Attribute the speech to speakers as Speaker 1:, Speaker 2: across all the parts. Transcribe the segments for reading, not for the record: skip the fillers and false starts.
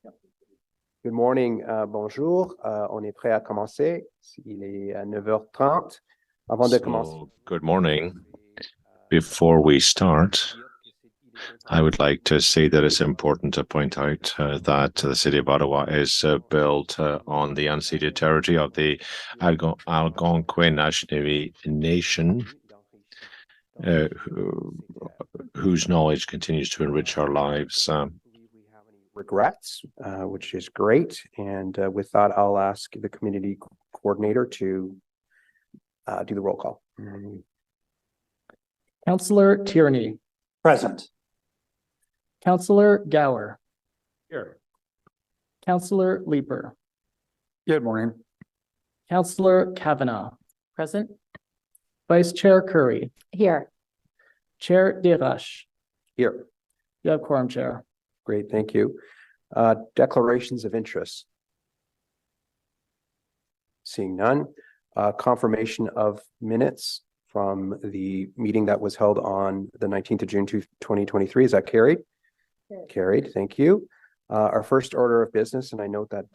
Speaker 1: Good morning, bonjour. On est prêt à commencer. Il est 9h30. Avant de commencer.
Speaker 2: Good morning. Before we start, I would like to say that it's important to point out that the city of Ottawa is built on the unceded territory of the Algonquin Nation, whose knowledge continues to enrich our lives.
Speaker 1: Regrets, which is great. And with that, I'll ask the community coordinator to do the roll call.
Speaker 3: Councillor Tierney.
Speaker 4: Present.
Speaker 3: Councillor Gower.
Speaker 4: Here.
Speaker 3: Councillor Leeper.
Speaker 4: Good morning.
Speaker 3: Councillor Kavanaugh. Present. Vice Chair Curry.
Speaker 5: Here.
Speaker 3: Chair Desroches.
Speaker 1: Here.
Speaker 3: You have quorum, Chair.
Speaker 1: Great, thank you. Declarations of interest. Seeing none. Confirmation of minutes from the meeting that was held on the 19th of June 2023. Is that carried?
Speaker 5: Yes.
Speaker 1: Carried, thank you. Our first order of business, and I note that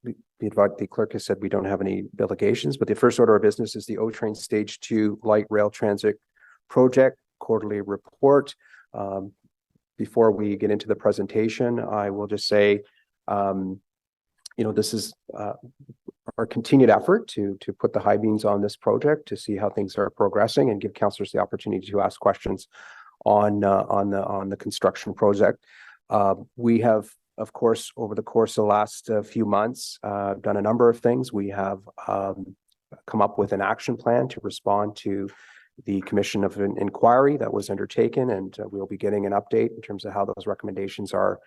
Speaker 1: the clerk has said we don't have any delegations, but the first order of business is the O-Train Stage 2 Light Rail Transit Project Quarterly Report. Before we get into the presentation, I will just say, this is our continued effort to put the high beams on this project to see how things are progressing and give councillors the opportunity to ask questions on the construction project. We have, of course, over the course of the last few months, done a number of things. We have come up with an action plan to respond to the commission of an inquiry that was undertaken, and we'll be getting an update in terms of how those recommendations are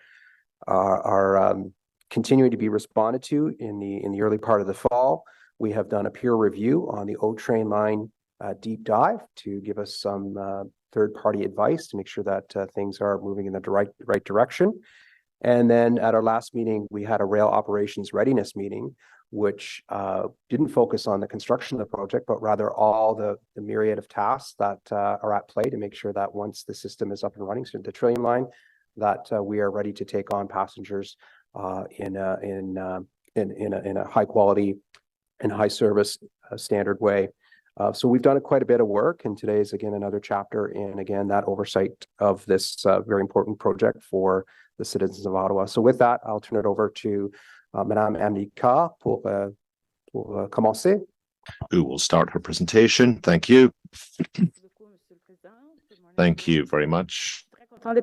Speaker 1: continuing to be responded to in the early part of the fall. We have done a peer review on the O-Train line deep dive to give us some third-party advice to make sure that things are moving in the right direction. And then at our last meeting, we had a rail operations readiness meeting, which didn't focus on the construction of the project, but rather all the myriad of tasks that are at play to make sure that once the system is up and running, so the Trillium line, that we are ready to take on passengers in a high quality and high service standard way. So we've done quite a bit of work, and today is again another chapter in again that oversight of this very important project for the citizens of Ottawa. So with that, I'll turn it over to Madame Amika pour commencer.
Speaker 2: Who will start her presentation? Thank you. Thank you very much. I'm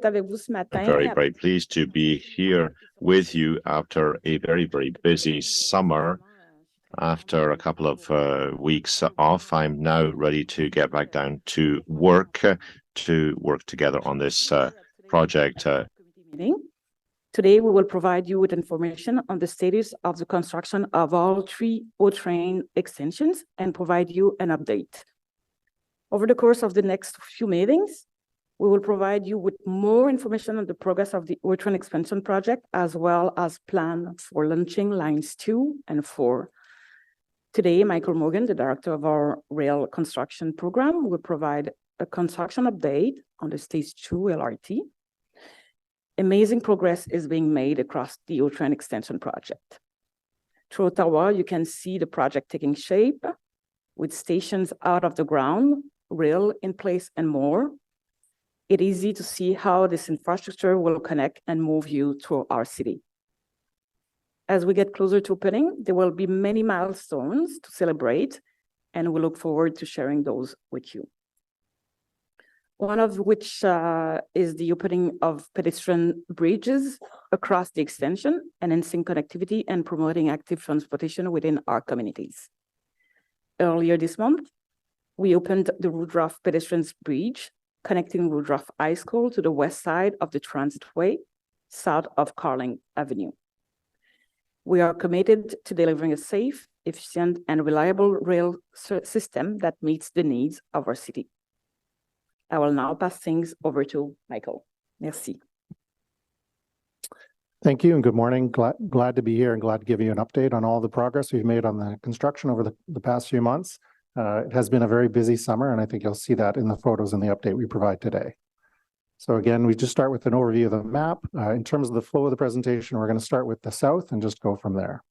Speaker 2: very, very pleased to be here with you after a very, very busy summer. After a couple of weeks off, I'm now ready to get back down to work together on this project.
Speaker 5: Today, we will provide you with information on the status of the construction of all 3 O-Train extensions and provide you an update. Over the course of the next few meetings, we will provide you with more information on the progress of the O-Train expansion project, as well as plan for launching lines 2 and 4. Today, Michael Morgan, the director of our rail construction program, will provide a construction update on the Stage 2 LRT. Amazing progress is being made across the O-Train extension project. Through Ottawa, you can see the project taking shape with stations out of the ground, rail in place, and more. It's easy to see how this infrastructure will connect and move you through our city. As we get closer to opening, there will be many milestones to celebrate, and we look forward to sharing those with you. One of which is the opening of pedestrian bridges across the extension, enhancing connectivity and promoting active transportation within our communities. Earlier this month, we opened the Woodruff Pedestrians Bridge, connecting Woodruff High School to the west side of the Transitway, south of Laurier Avenue. We are committed to delivering a safe, efficient, and reliable rail system that meets the needs of our city. I will now pass things over to Michael. Merci.
Speaker 4: Thank you and good morning. Glad to be here and glad to give you an update on all the progress we've made on the construction over the past few months. It has been a very busy summer, and I think you'll see that in the photos and the update we provide today. So again, we just start with an overview of the map. In terms of the flow of the presentation, we're going to start with the south and just go from there.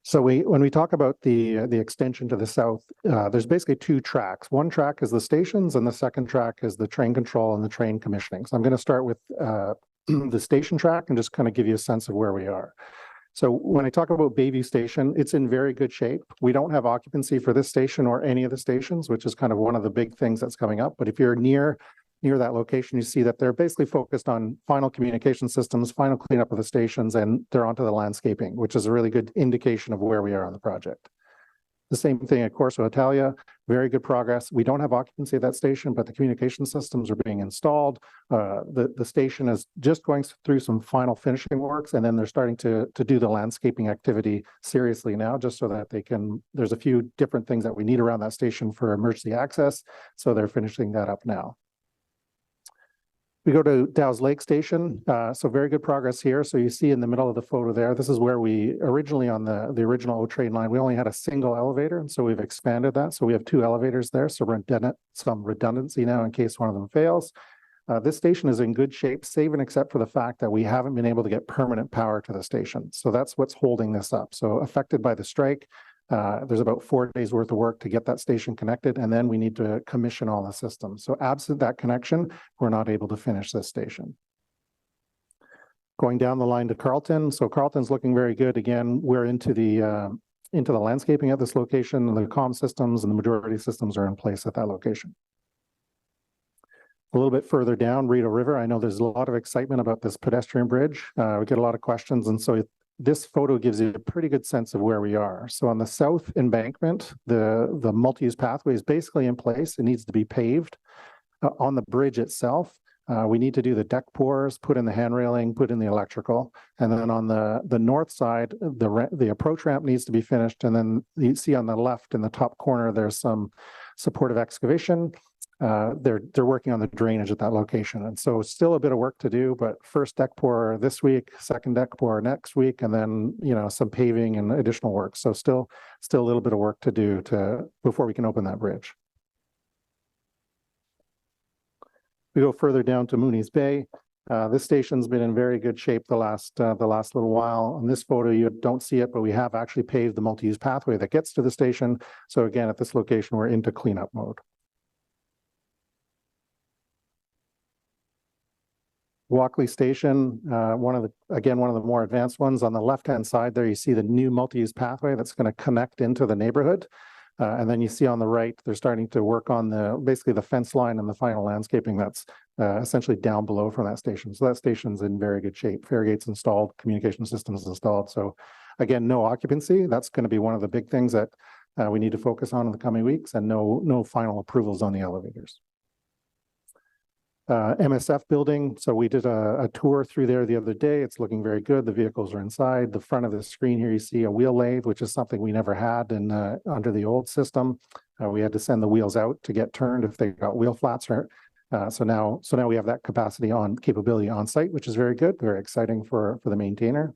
Speaker 4: So when we talk about the extension to the south, there's basically two tracks. One track is the stations, and the second track is the train control and the train commissioning. So I'm going to start with the station track and just kind of give you a sense of where we are. So when I talk about Bayview Station, it's in very good shape. We don't have occupancy for this station or any of the stations, which is kind of one of the big things that's coming up. But if you're near that location, you see that they're basically focused on final communication systems, final cleanup of the stations, and they're onto the landscaping, which is a really good indication of where we are on the project. The same thing at Corso Italia, very good progress. We don't have occupancy at that station, but the communication systems are being installed. The station is just going through some final finishing works, and then they're starting to do the landscaping activity seriously now, just so that they can, there's a few different things that we need around that station for emergency access. So they're finishing that up now. We go to Dow's Lake Station, so very good progress here. So you see in the middle of the photo there, this is where we originally on the original O train line, we only had a single elevator, and so we've expanded that. So we have two elevators there, so some redundancy now in case one of them fails. This station is in good shape, save and except for the fact that we haven't been able to get permanent power to the station. So that's what's holding this up. So affected by the strike, there's about 4 days worth of work to get that station connected, and then we need to commission all the systems. So absent that connection, we're not able to finish this station. Going down the line to Carlton. So Carlton's looking very good. Again, we're into the landscaping at this location, and the comm systems and the majority systems are in place at that location. A little bit further down, Rideau River. I know there's a lot of excitement about this pedestrian bridge. We get a lot of questions, and so this photo gives you a pretty good sense of where we are. So on the south embankment, the multi-use pathway is basically in place. It needs to be paved. On the bridge itself, we need to do the deck pours, put in the hand railing, put in the electrical. And then on the north side, the approach ramp needs to be finished. And then you see on the left in the top corner, there's some supportive excavation. They're working on the drainage at that location. And so still a bit of work to do, but first deck pour this week, second deck pour next week, and then, some paving and additional work. So still a little bit of work to do before we can open that bridge. We go further down to Mooney's Bay. This station's been in very good shape the last little while. On this photo, you don't see it, but we have actually paved the multi-use pathway that gets to the station. So again, at this location, we're into cleanup mode. Walkley Station, one of the more advanced ones. On the left-hand side there, you see the new multi-use pathway that's going to connect into the neighborhood. And then you see on the right, they're starting to work on basically the fence line and the final landscaping that's essentially down below from that station. So that station's in very good shape. Fare gates installed, communication systems installed. So again, no occupancy. That's going to be one of the big things that we need to focus on in the coming weeks, and no final approvals on the elevators. MSF building. So we did a tour through there the other day. It's looking very good. The vehicles are inside. The front of the screen here, you see a wheel lathe, which is something we never had under the old system. We had to send the wheels out to get turned if they got wheel flats. So now we have that capability on site, which is very good, very exciting for the maintainer.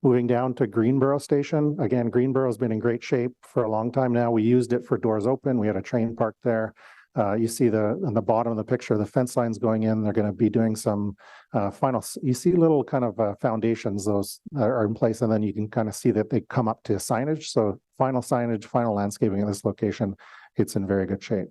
Speaker 4: Moving down to Greenboro Station. Again, Greenboro's been in great shape for a long time now. We used it for doors open. We had a train parked there. You see on the bottom of the picture, the fence lines going in. They're going to be doing some you see little kind of foundations, those are in place, and then you can kind of see that they come up to signage. So final signage, final landscaping at this location, it's in very good shape.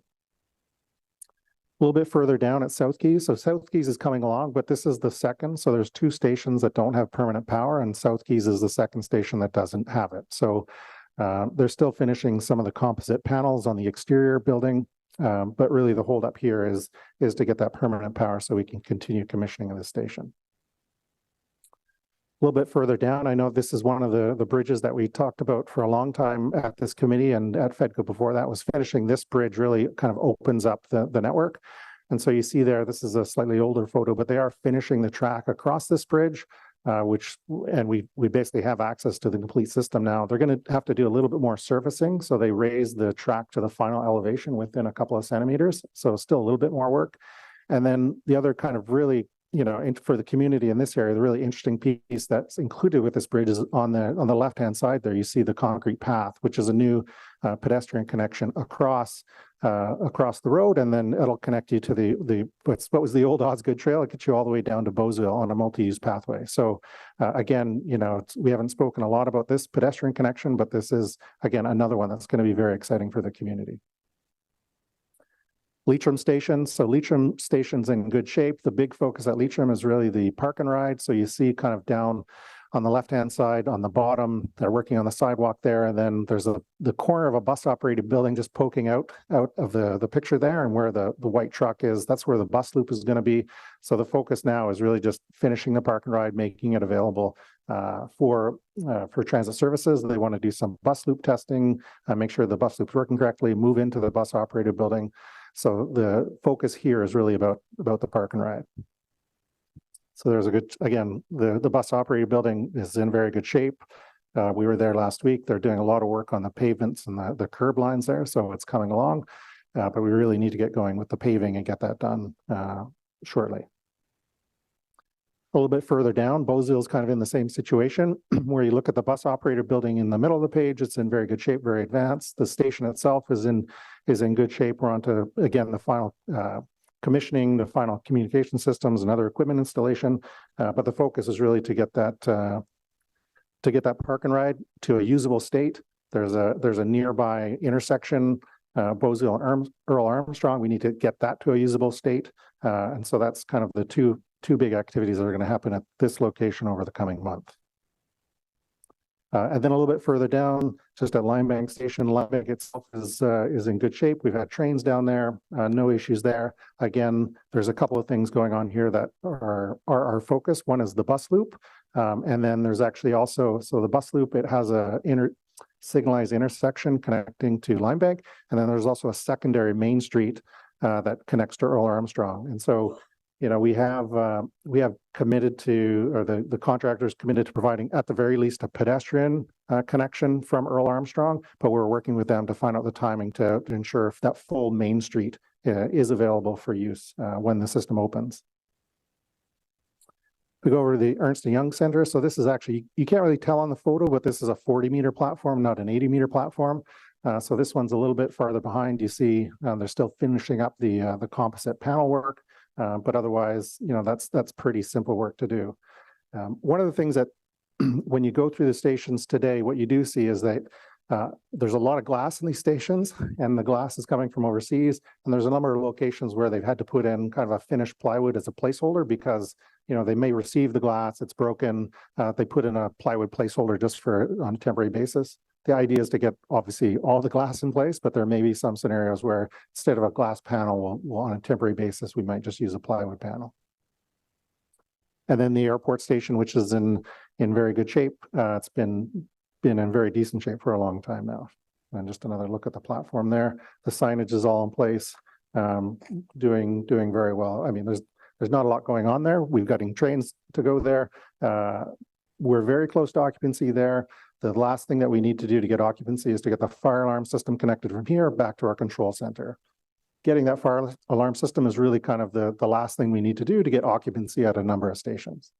Speaker 4: A little bit further down at South Keys. So South Keys is coming along, but this is the second. So there's two stations that don't have permanent power, and South Keys is the second station that doesn't have it. So they're still finishing some of the composite panels on the exterior building. But really the holdup here is to get that permanent power so we can continue commissioning of the station. A little bit further down, I know this is one of the bridges that we talked about for a long time at this committee, and at FEDCO before that was finishing. This bridge really kind of opens up the network. And so you see there, this is a slightly older photo, but they are finishing the track across this bridge. We basically have access to the complete system now. They're going to have to do a little bit more surfacing. So they raise the track to the final elevation within a couple of centimeters. So still a little bit more work. And then the other kind of really for the community in this area, the really interesting piece that's included with this bridge is on the left-hand side there, you see the concrete path, which is a new pedestrian connection across the road, and then it'll connect you to what was the old Osgood Trail. It gets you all the way down to Beausville on a multi-use pathway. So again, we haven't spoken a lot about this pedestrian connection, but this is, again, another one that's going to be very exciting for the community. Leitrim Station. So Leitrim Station's in good shape. The big focus at Leitrim is really the park and ride. So you see kind of down on the left-hand side on the bottom, they're working on the sidewalk there. And then there's the corner of a bus operated building just poking out of the picture there, and where the white truck is, that's where the bus loop is going to be. So the focus now is really just finishing the park and ride, making it available for transit services. They want to do some bus loop testing, make sure the bus loop's working correctly, move into the bus operated building. So the focus here is really about the park and ride. So there's again, the bus operated building is in very good shape. We were there last week. They're doing a lot of work on the pavements and the curb lines there, so it's coming along. But we really need to get going with the paving and get that done shortly. A little bit further down, Beausville is kind of in the same situation, where you look at the bus operator building in the middle of the page. It's in very good shape, very advanced. The station itself is in good shape. We're on to, again, the final commissioning, the final communication systems and other equipment installation. But the focus is really to get that park and ride to a usable state. There's a nearby intersection, Beausville and Earl Armstrong. We need to get that to a usable state. And so that's kind of the two big activities that are going to happen at this location over the coming month. And then a little bit further down, just at Limebank Station, Limebank itself is in good shape. We've had trains down there, no issues there. Again, there's a couple of things going on here that are our focus. One is the bus loop, and then there's actually also, so the bus loop, it has a signalized intersection connecting to Limebank, and then there's also a secondary main street that connects to Earl Armstrong. And so, we have committed to, or the contractors committed to providing at the very least a pedestrian connection from Earl Armstrong, but we're working with them to find out the timing to ensure if that full main street is available for use when the system opens. We go over to the Ernst & Young Center. So this is actually, you can't really tell on the photo, but this is a 40-meter platform, not an 80-meter platform. So this one's a little bit farther behind. You see they're still finishing up the composite panel work. But otherwise, that's pretty simple work to do. One of the things that when you go through the stations today, what you do see is that there's a lot of glass in these stations, and the glass is coming from overseas. And there's a number of locations where they've had to put in kind of a finished plywood as a placeholder because, they may receive the glass, it's broken. They put in a plywood placeholder just on a temporary basis. The idea is to get obviously all the glass in place, but there may be some scenarios where instead of a glass panel, we'll on a temporary basis, we might just use a plywood panel. And then the airport station, which is in very good shape. It's been in very decent shape for a long time now. And just another look at the platform there. The signage is all in place, doing very well. I mean, there's not a lot going on there. We've got trains to go there. We're very close to occupancy there. The last thing that we need to do to get occupancy is to get the fire alarm system connected from here back to our control center. Getting that fire alarm system is really kind of the last thing we need to do to get occupancy at a number of stations.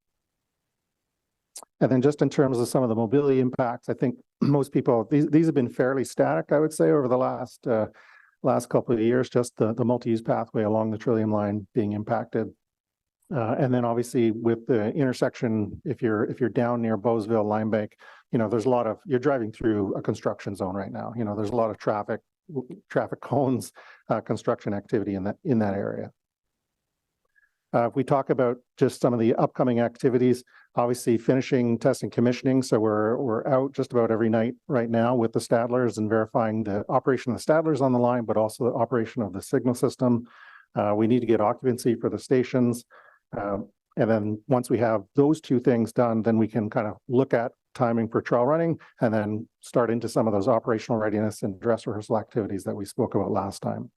Speaker 4: And then just in terms of some of the mobility impacts, I think most people, these have been fairly static, I would say, over the last couple of years, just the multi-use pathway along the Trillium line being impacted. And then obviously with the intersection, if you're down near Beausville, Limebank, there's a lot of, you're driving through a construction zone right now. There's a lot of traffic cones, construction activity in that area. If we talk about just some of the upcoming activities, obviously finishing testing commissioning. So we're out just about every night right now with the Stadlers and verifying the operation of the Stadlers on the line, but also the operation of the signal system. We need to get occupancy for the stations. And then once we have those two things done, then we can kind of look at timing for trial running and then start into some of those operational readiness and dress rehearsal activities that we spoke about last time.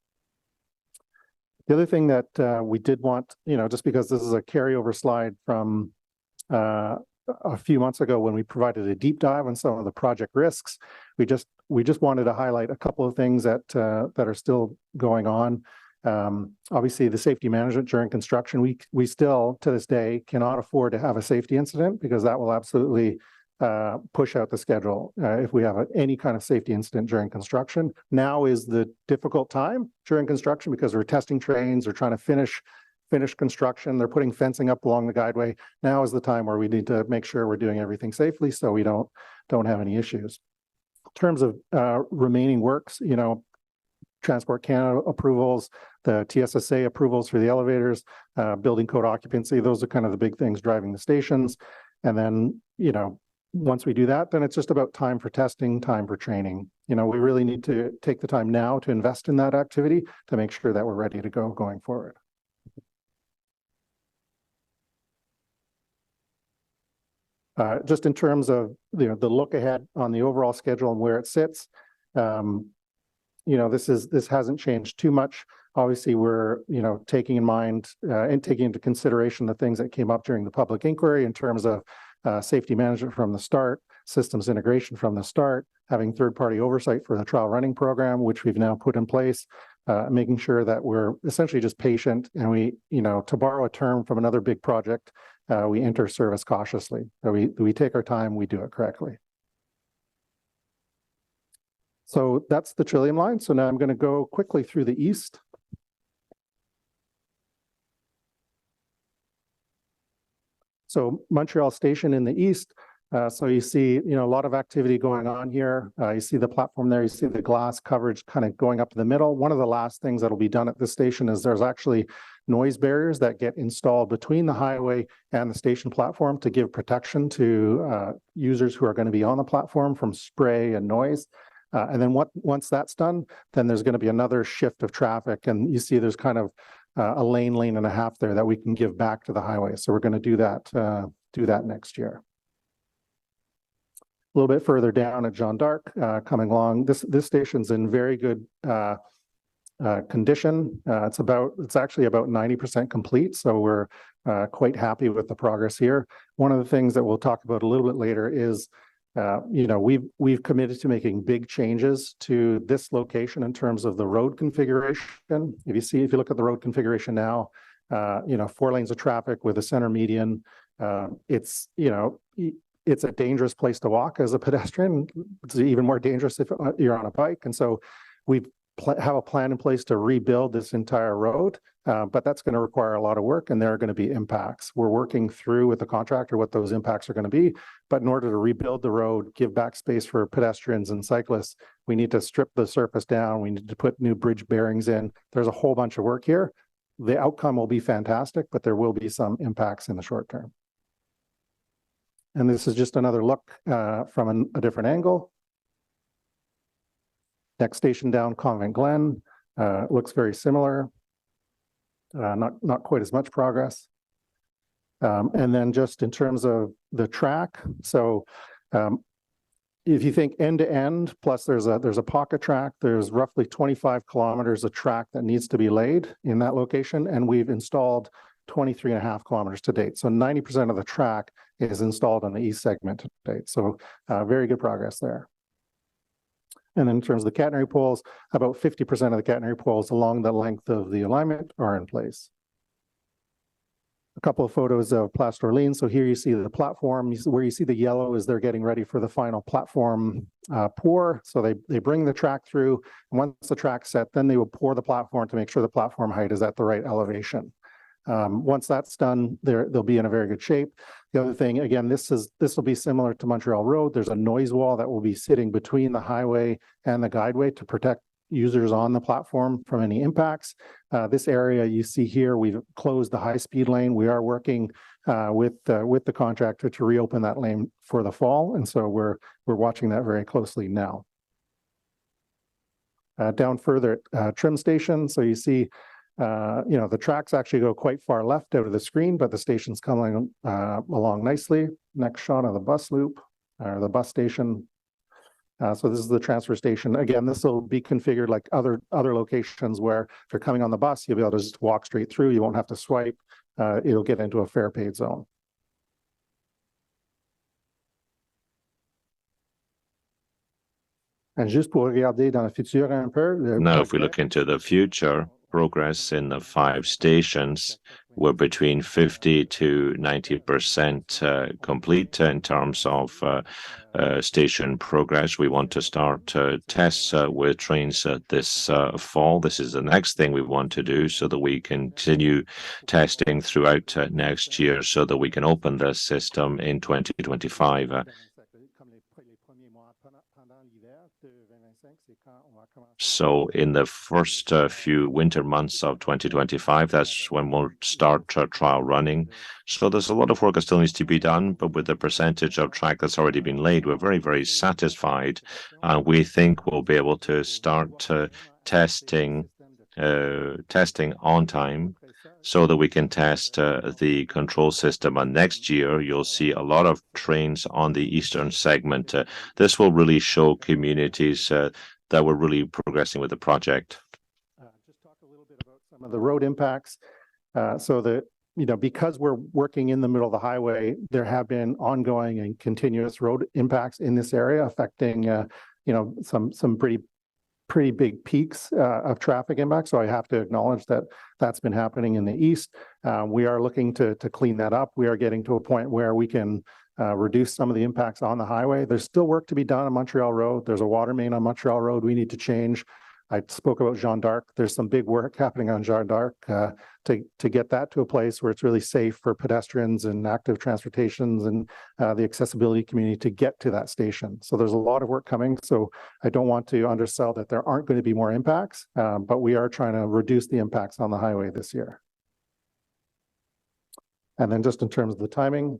Speaker 4: The other thing that we did want, just because this is a carryover slide from a few months ago when we provided a deep dive on some of the project risks, we just wanted to highlight a couple of things that are still going on. Obviously, the safety management during construction, we still, to this day, cannot afford to have a safety incident because that will absolutely push out the schedule if we have any kind of safety incident during construction. Now is the difficult time during construction because we're testing trains, we're trying to finish construction, they're putting fencing up along the guideway. Now is the time where we need to make sure we're doing everything safely so we don't have any issues. In terms of remaining works, you know, Transport Canada approvals, the TSSA approvals for the elevators, building code occupancy, those are kind of the big things driving the stations. And then, you know, once we do that, then it's just about time for testing, time for training. You know, we really need to take the time now to invest in that activity to make sure that we're ready to go going forward. Just in terms of, you know, the look ahead on the overall schedule and where it sits, you know, this hasn't changed too much. Obviously, we're, you know, taking in mind and taking into consideration the things that came up during the public inquiry in terms of safety management from the start, systems integration from the start, having third-party oversight for the trial running program, which we've now put in place, making sure that we're essentially just patient and we, you know, to borrow a term from another big project, we enter service cautiously. So we take our time, we do it correctly. So that's the Trillium line. So now I'm going to go quickly through the east. So Montreal Station in the east. So you see, you know, a lot of activity going on here. You see the platform there. You see the glass coverage kind of going up in the middle. One of the last things that will be done at this station is there's actually noise barriers that get installed between the highway and the station platform to give protection to users who are going to be on the platform from spray and noise. And then once that's done, then there's going to be another shift of traffic. And you see there's kind of a lane and a half there that we can give back to the highway. So we're going to do that next year. A little bit further down at Jeanne d'Arc, coming along, this station's in very good condition. It's actually about 90% complete. So we're quite happy with the progress here. One of the things that we'll talk about a little bit later is you know, we've committed to making big changes to this location in terms of the road configuration. If you look at the road configuration now, you know, 4 lanes of traffic with a center median, it's, you know, it's a dangerous place to walk as a pedestrian. It's even more dangerous if you're on a bike. And so we have a plan in place to rebuild this entire road, but that's going to require a lot of work and there are going to be impacts. We're working through with the contractor what those impacts are going to be, but in order to rebuild the road, give back space for pedestrians and cyclists, we need to strip the surface down. We need to put new bridge bearings in. There's a whole bunch of work here. The outcome will be fantastic, but there will be some impacts in the short term. And this is just another look from a different angle. Next station down, Convent Glen, looks very similar. Not quite as much progress. And then just in terms of the track, so if you think end to end, plus there's a pocket track, there's roughly 25 kilometers of track that needs to be laid in that location, and we've installed 23.5 kilometers to date. So 90% of the track is installed on the east segment to date. So very good progress there. And then in terms of the catenary poles, about 50% of the catenary poles along the length of the alignment are in place. A couple of photos of Place d'Orléans. So here you see the platform. Where you see the yellow is they're getting ready for the final platform pour. So they bring the track through. And once the track's set, then they will pour the platform to make sure the platform height is at the right elevation. Once that's done, they'll be in a very good shape. The other thing, again, this will be similar to Montreal Road. There's a noise wall that will be sitting between the highway and the guideway to protect users on the platform from any impacts. This area you see here, we've closed the high-speed lane. We are working with the contractor to reopen that lane for the fall, and so we're watching that very closely now. Down further at Trim Station, so you see. You know, the tracks actually go quite far left out of the screen, but the station's coming along nicely. Next shot of the bus loop, or the bus station. So this is the transfer station. Again, this will be configured like other locations where if you're coming on the bus, you'll be able to just walk straight through. You won't have to swipe. It'll get into a fare paid zone. And juste pour regarder dans le futur un peu.
Speaker 2: Now, if we look into the future, progress in the 5 stations. We're between 50 to 90% complete in terms of station progress. We want to start tests with trains this fall. This is the next thing we want to do so that we continue testing throughout next year so that we can open this system in 2025. So in the first few winter months of 2025, that's when we'll start trial running. So there's a lot of work that still needs to be done, but with the percentage of track that's already been laid, we're very, very satisfied. And we think we'll be able to start testing on time so that we can test the control system. And next year, you'll see a lot of trains on the eastern segment. This will really show communities that we're really progressing with the project.
Speaker 4: Just talk a little bit about some of the road impacts. So that, because we're working in the middle of the highway, there have been ongoing and continuous road impacts in this area affecting, some pretty big peaks of traffic impact. So I have to acknowledge that that's been happening in the east. We are looking to clean that up. We are getting to a point where we can reduce some of the impacts on the highway. There's still work to be done on Montreal Road. There's a water main on Montreal Road we need to change. I spoke about Jeanne d'Arc. There's some big work happening on Jeanne d'Arc to get that to a place where it's really safe for pedestrians and active transportations and the accessibility community to get to that station. So there's a lot of work coming. So I don't want to undersell that there aren't going to be more impacts, but we are trying to reduce the impacts on the highway this year. And then just in terms of the timing,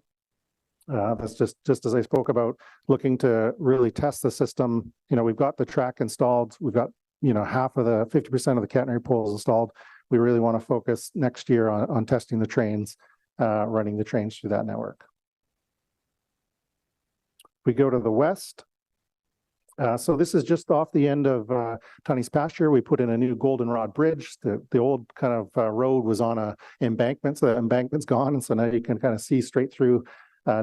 Speaker 4: that's just as I spoke about, looking to really test the system. We've got the track installed. We've got, half of the 50% of the catenary poles installed. We really want to focus next year on testing the trains, running the trains through that network. We go to the west. So this is just off the end of Tunney's pasture. We put in a new goldenrod bridge. The old kind of road was on a embankment, so the embankment's gone, and so now you can kind of see straight through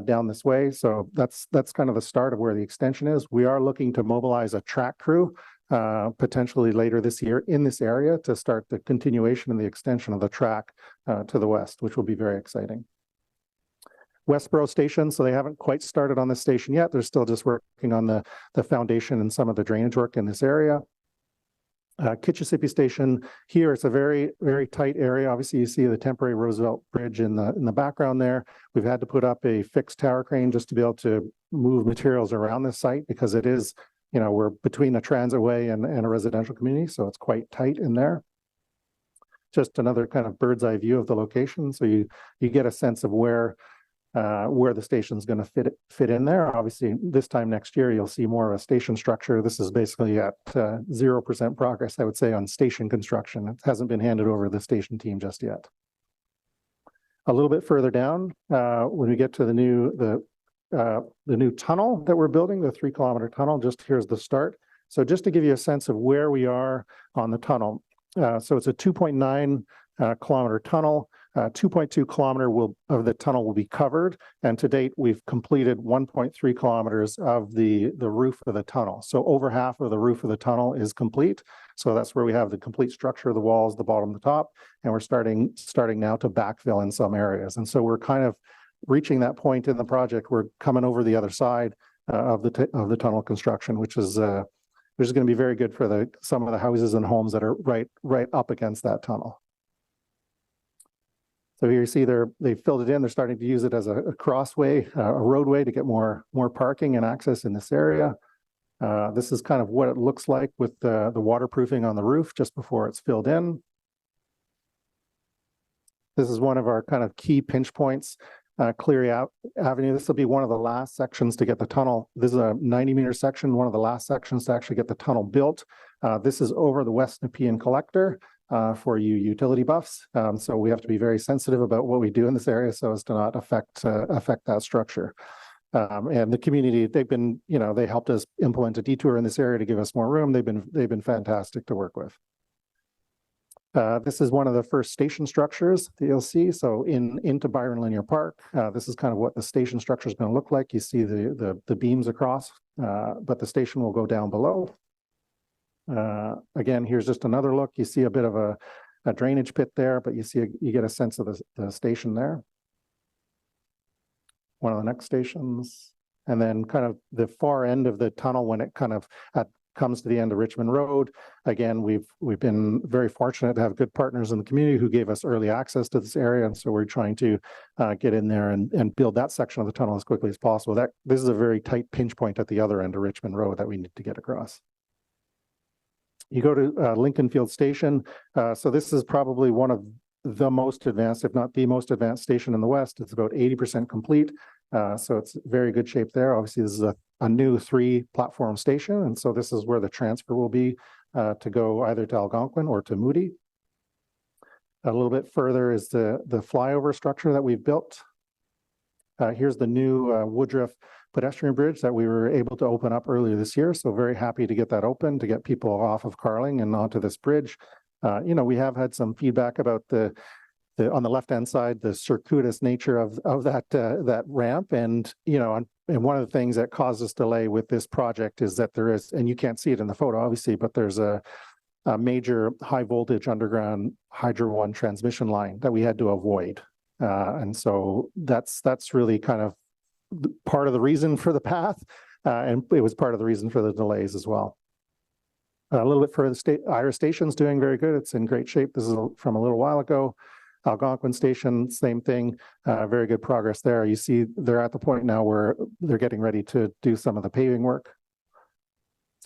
Speaker 4: down this way. So that's kind of the start of where the extension is. We are looking to mobilize a track crew potentially later this year in this area to start the continuation and the extension of the track to the west, which will be very exciting. Westboro Station, so they haven't quite started on this station yet. They're still just working on the foundation and some of the drainage work in this area. Kitchissippi Station here, it's a very, very tight area. Obviously, you see the temporary Roosevelt Bridge in the background there. We've had to put up a fixed tower crane just to be able to move materials around this site because it is, we're between a transitway and a residential community, so it's quite tight in there. Just another kind of bird's eye view of the location, so you get a sense of where the station's going to fit in there. Obviously, this time next year, you'll see more of a station structure. This is basically at 0% progress, I would say, on station construction. It hasn't been handed over to the station team just yet. A little bit further down, when we get to the new tunnel that we're building, the 3-kilometer tunnel, just here's the start. So just to give you a sense of where we are on the tunnel. So it's a 2.9 kilometer tunnel. 2.2 kilometer of the tunnel will be covered, and to date we've completed 1.3 kilometers of the roof of the tunnel. So over half of the roof of the tunnel is complete. So that's where we have the complete structure of the walls, the bottom, the top, and we're starting now to backfill in some areas. And so we're kind of reaching that point in the project. We're coming over the other side of the tunnel construction, which is going to be very good for some of the houses and homes that are right up against that tunnel. So here you see they've filled it in. They're starting to use it as a crossway, a roadway to get more parking and access in this area. This is kind of what it looks like with the waterproofing on the roof just before it's filled in. This is one of our kind of key pinch points, Cleary Avenue. This will be one of the last sections to get the tunnel. This is a 90-meter section, one of the last sections to actually get the tunnel built. This is over the West Nepean Collector. For you utility buffs. So we have to be very sensitive about what we do in this area so as to not affect that structure. And the community, they helped us implement a detour in this area to give us more room. They've been fantastic to work with. This is one of the first station structures that you'll see. So into Byron Linear Park, this is kind of what the station structure is going to look like. You see the beams across, but the station will go down below. Again, here's just another look. You see a bit of drainage pit there, but you get a sense of the station there. One of the next stations. And then kind of the far end of the tunnel when it kind of comes to the end of Richmond Road. Again, we've been very fortunate to have good partners in the community who gave us early access to this area. And so we're trying to get in there and build that section of the tunnel as quickly as possible. This is a very tight pinch point at the other end of Richmond Road that we need to get across. You go to Lincoln Field Station. So this is probably one of the most advanced, if not the most advanced station in the West. It's about 80% complete. So it's very good shape there. Obviously, this is a new 3-platform station. And so this is where the transfer will be to go either to Algonquin or to Moody. A little bit further is the flyover structure that we've built. Here's the new Woodruff pedestrian bridge that we were able to open up earlier this year. So very happy to get that open, to get people off of Carling and onto this bridge. We have had some feedback about on the left-hand side, the circuitous nature of that ramp. And, and one of the things that caused us delay with this project is that there is, and you can't see it in the photo, obviously, but there's a major high voltage underground Hydro One transmission line that we had to avoid. And so that's really kind of part of the reason for the path. And it was part of the reason for the delays as well. A little bit further, Ira Station's doing very good. It's in great shape. This is from a little while ago. Algonquin Station, same thing, very good progress there. You see they're at the point now where they're getting ready to do some of the paving work.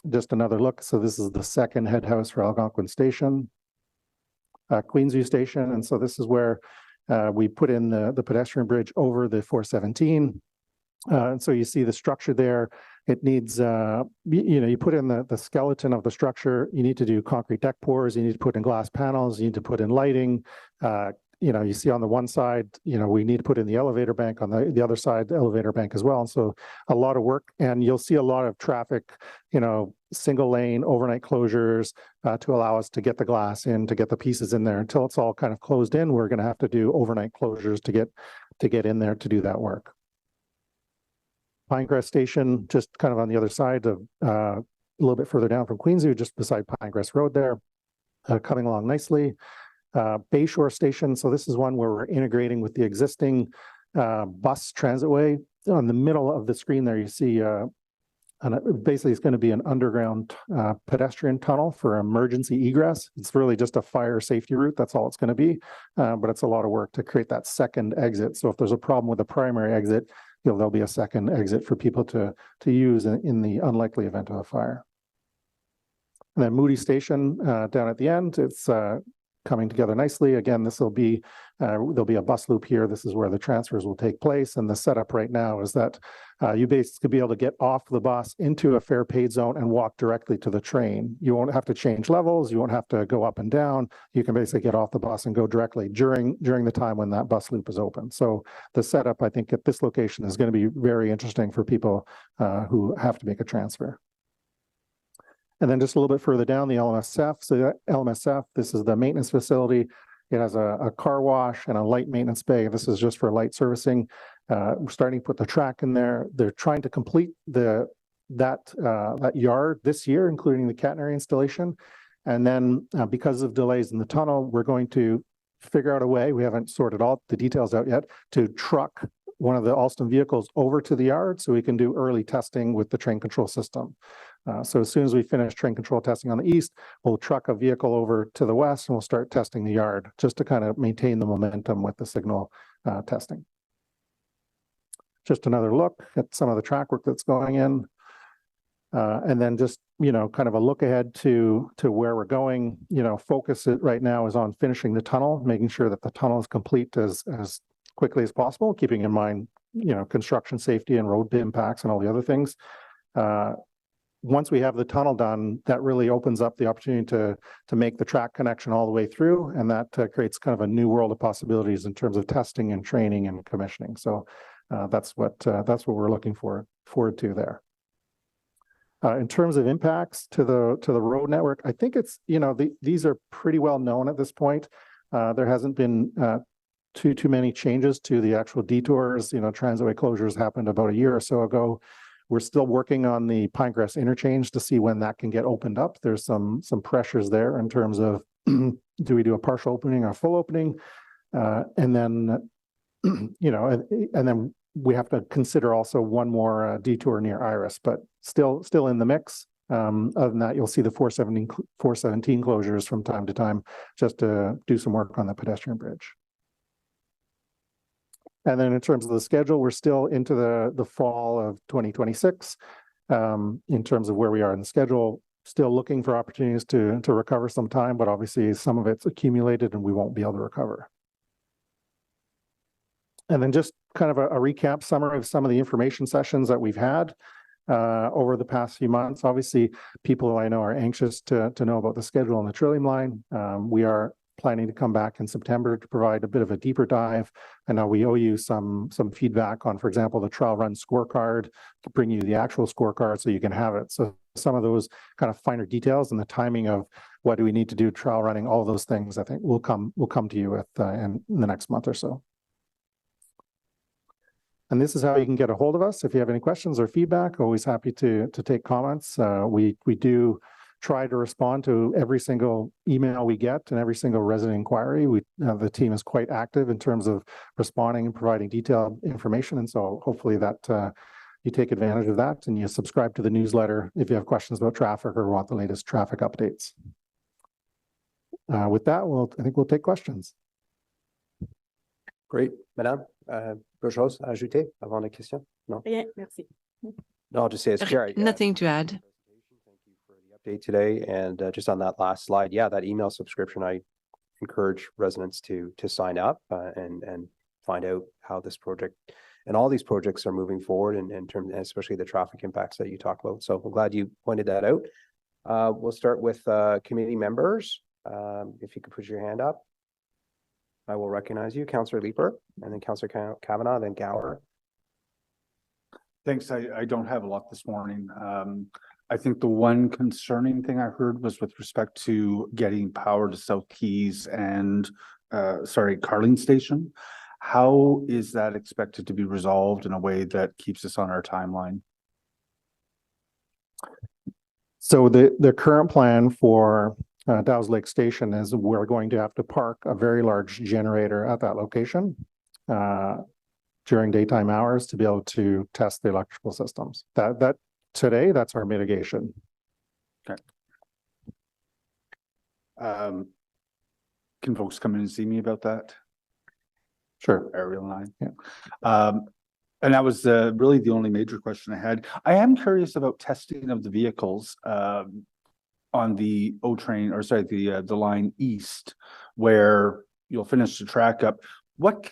Speaker 4: Just another look. So this is the second head house for Algonquin Station. Queensview Station, and so this is where we put in the pedestrian bridge over the 417. And so you see the structure there. It needs, you put in the skeleton of the structure. You need to do concrete deck pours. You need to put in glass panels. You need to put in lighting. You see on the one side, we need to put in the elevator bank, on the other side, the elevator bank as well. And so a lot of work, and you'll see a lot of traffic, single lane overnight closures to allow us to get the glass in, to get the pieces in there. Until it's all kind of closed in, we're going to have to do overnight closures to get in there to do that work. Pinecrest Station, just kind of on the other side of a little bit further down from Queensview, just beside Pinecrest Road there, coming along nicely. Bayshore Station, so this is one where we're integrating with the existing bus transitway. On the middle of the screen there, you see basically it's going to be an underground pedestrian tunnel for emergency egress. It's really just a fire safety route. That's all it's going to be, but it's a lot of work to create that second exit. So if there's a problem with the primary exit, there'll be a second exit for people to use in the unlikely event of a fire. And then Moody Station down at the end, it's coming together nicely. Again, this will be, there'll be a bus loop here. This is where the transfers will take place. And the setup right now is that you basically be able to get off the bus into a fare paid zone and walk directly to the train. You won't have to change levels. You won't have to go up and down. You can basically get off the bus and go directly during the time when that bus loop is open. So the setup, I think, at this location is going to be very interesting for people who have to make a transfer. And then just a little bit further down, the LMSF. So that LMSF, this is the maintenance facility. It has a car wash and a light maintenance bay. This is just for light servicing. We're starting to put the track in there. They're trying to complete that yard this year, including the catenary installation. And then because of delays in the tunnel, we're going to figure out a way, we haven't sorted all the details out yet, to truck one of the Alstom vehicles over to the yard so we can do early testing with the train control system. So as soon as we finish train control testing on the east, we'll truck a vehicle over to the west and we'll start testing the yard just to kind of maintain the momentum with the signal testing. Just another look at some of the track work that's going in. And then just, kind of a look ahead to where we're going. Focus right now is on finishing the tunnel, making sure that the tunnel is complete as quickly as possible, keeping in mind, construction safety and road impacts and all the other things. Once we have the tunnel done, that really opens up the opportunity to make the track connection all the way through, and that creates kind of a new world of possibilities in terms of testing and training and commissioning. So that's what we're looking forward to there. In terms of impacts to the road network, I think it's these are pretty well known at this point. There hasn't been too many changes to the actual detours. Transitway closures happened about a year or so ago. We're still working on the Pinecrest interchange to see when that can get opened up. There's some pressures there in terms of do we do a partial opening or a full opening? And then, you know, and then we have to consider also one more detour near Iris, but still in the mix. Other than that, you'll see the 417 closures from time to time, just to do some work on the pedestrian bridge. And then in terms of the schedule, we're still into the fall of 2026. In terms of where we are in the schedule, still looking for opportunities to recover some time, but obviously some of it's accumulated and we won't be able to recover. And then just kind of a recap summary of some of the information sessions that we've had over the past few months. Obviously, people I know are anxious to know about the schedule on the Trillium line. We are planning to come back in September to provide a bit of a deeper dive. I know we owe you some feedback on, for example, the trial run scorecard, to bring you the actual scorecard so you can have it. So some of those kind of finer details and the timing of what do we need to do trial running, all those things, I think will come to you with in the next month or so. And this is how you can get a hold of us. If you have any questions or feedback, always happy to take comments. We do try to respond to every single email we get and every single resident inquiry. The team is quite active in terms of responding and providing detailed information. And so hopefully that you take advantage of that and you subscribe to the newsletter if you have questions about traffic or want the latest traffic updates. With that, I think we'll take questions.
Speaker 1: Great. Madame, quelque chose à ajouter avant la question? Non?
Speaker 5: Rien, merci.
Speaker 1: No, I'll just say it's Chair.
Speaker 6: Nothing to add.
Speaker 1: Thank you for the update today. And just on that last slide, yeah, that email subscription, I encourage residents to sign up and find out how this project and all these projects are moving forward in terms, especially the traffic impacts that you talk about. So I'm glad you pointed that out. We'll start with committee members. If you could put your hand up, I will recognize you, Councillor Leeper, and then Councillor Kavanagh, then Gower.
Speaker 7: Thanks. I don't have a lot this morning. I think the one concerning thing I heard was with respect to getting power to South Keys and Carling Station. How is that expected to be resolved in a way that keeps us on our timeline?
Speaker 4: So the current plan for Dow's Lake Station is we're going to have to park a very large generator at that location during daytime hours to be able to test the electrical systems. Today, that's our mitigation.
Speaker 7: Okay. Can folks come in and see me about that?
Speaker 4: Sure.
Speaker 7: Aerial line.
Speaker 4: Yeah.
Speaker 7: And that was really the only major question I had. I am curious about testing of the vehicles on the O train, or sorry, the line east, where you'll finish the track up. What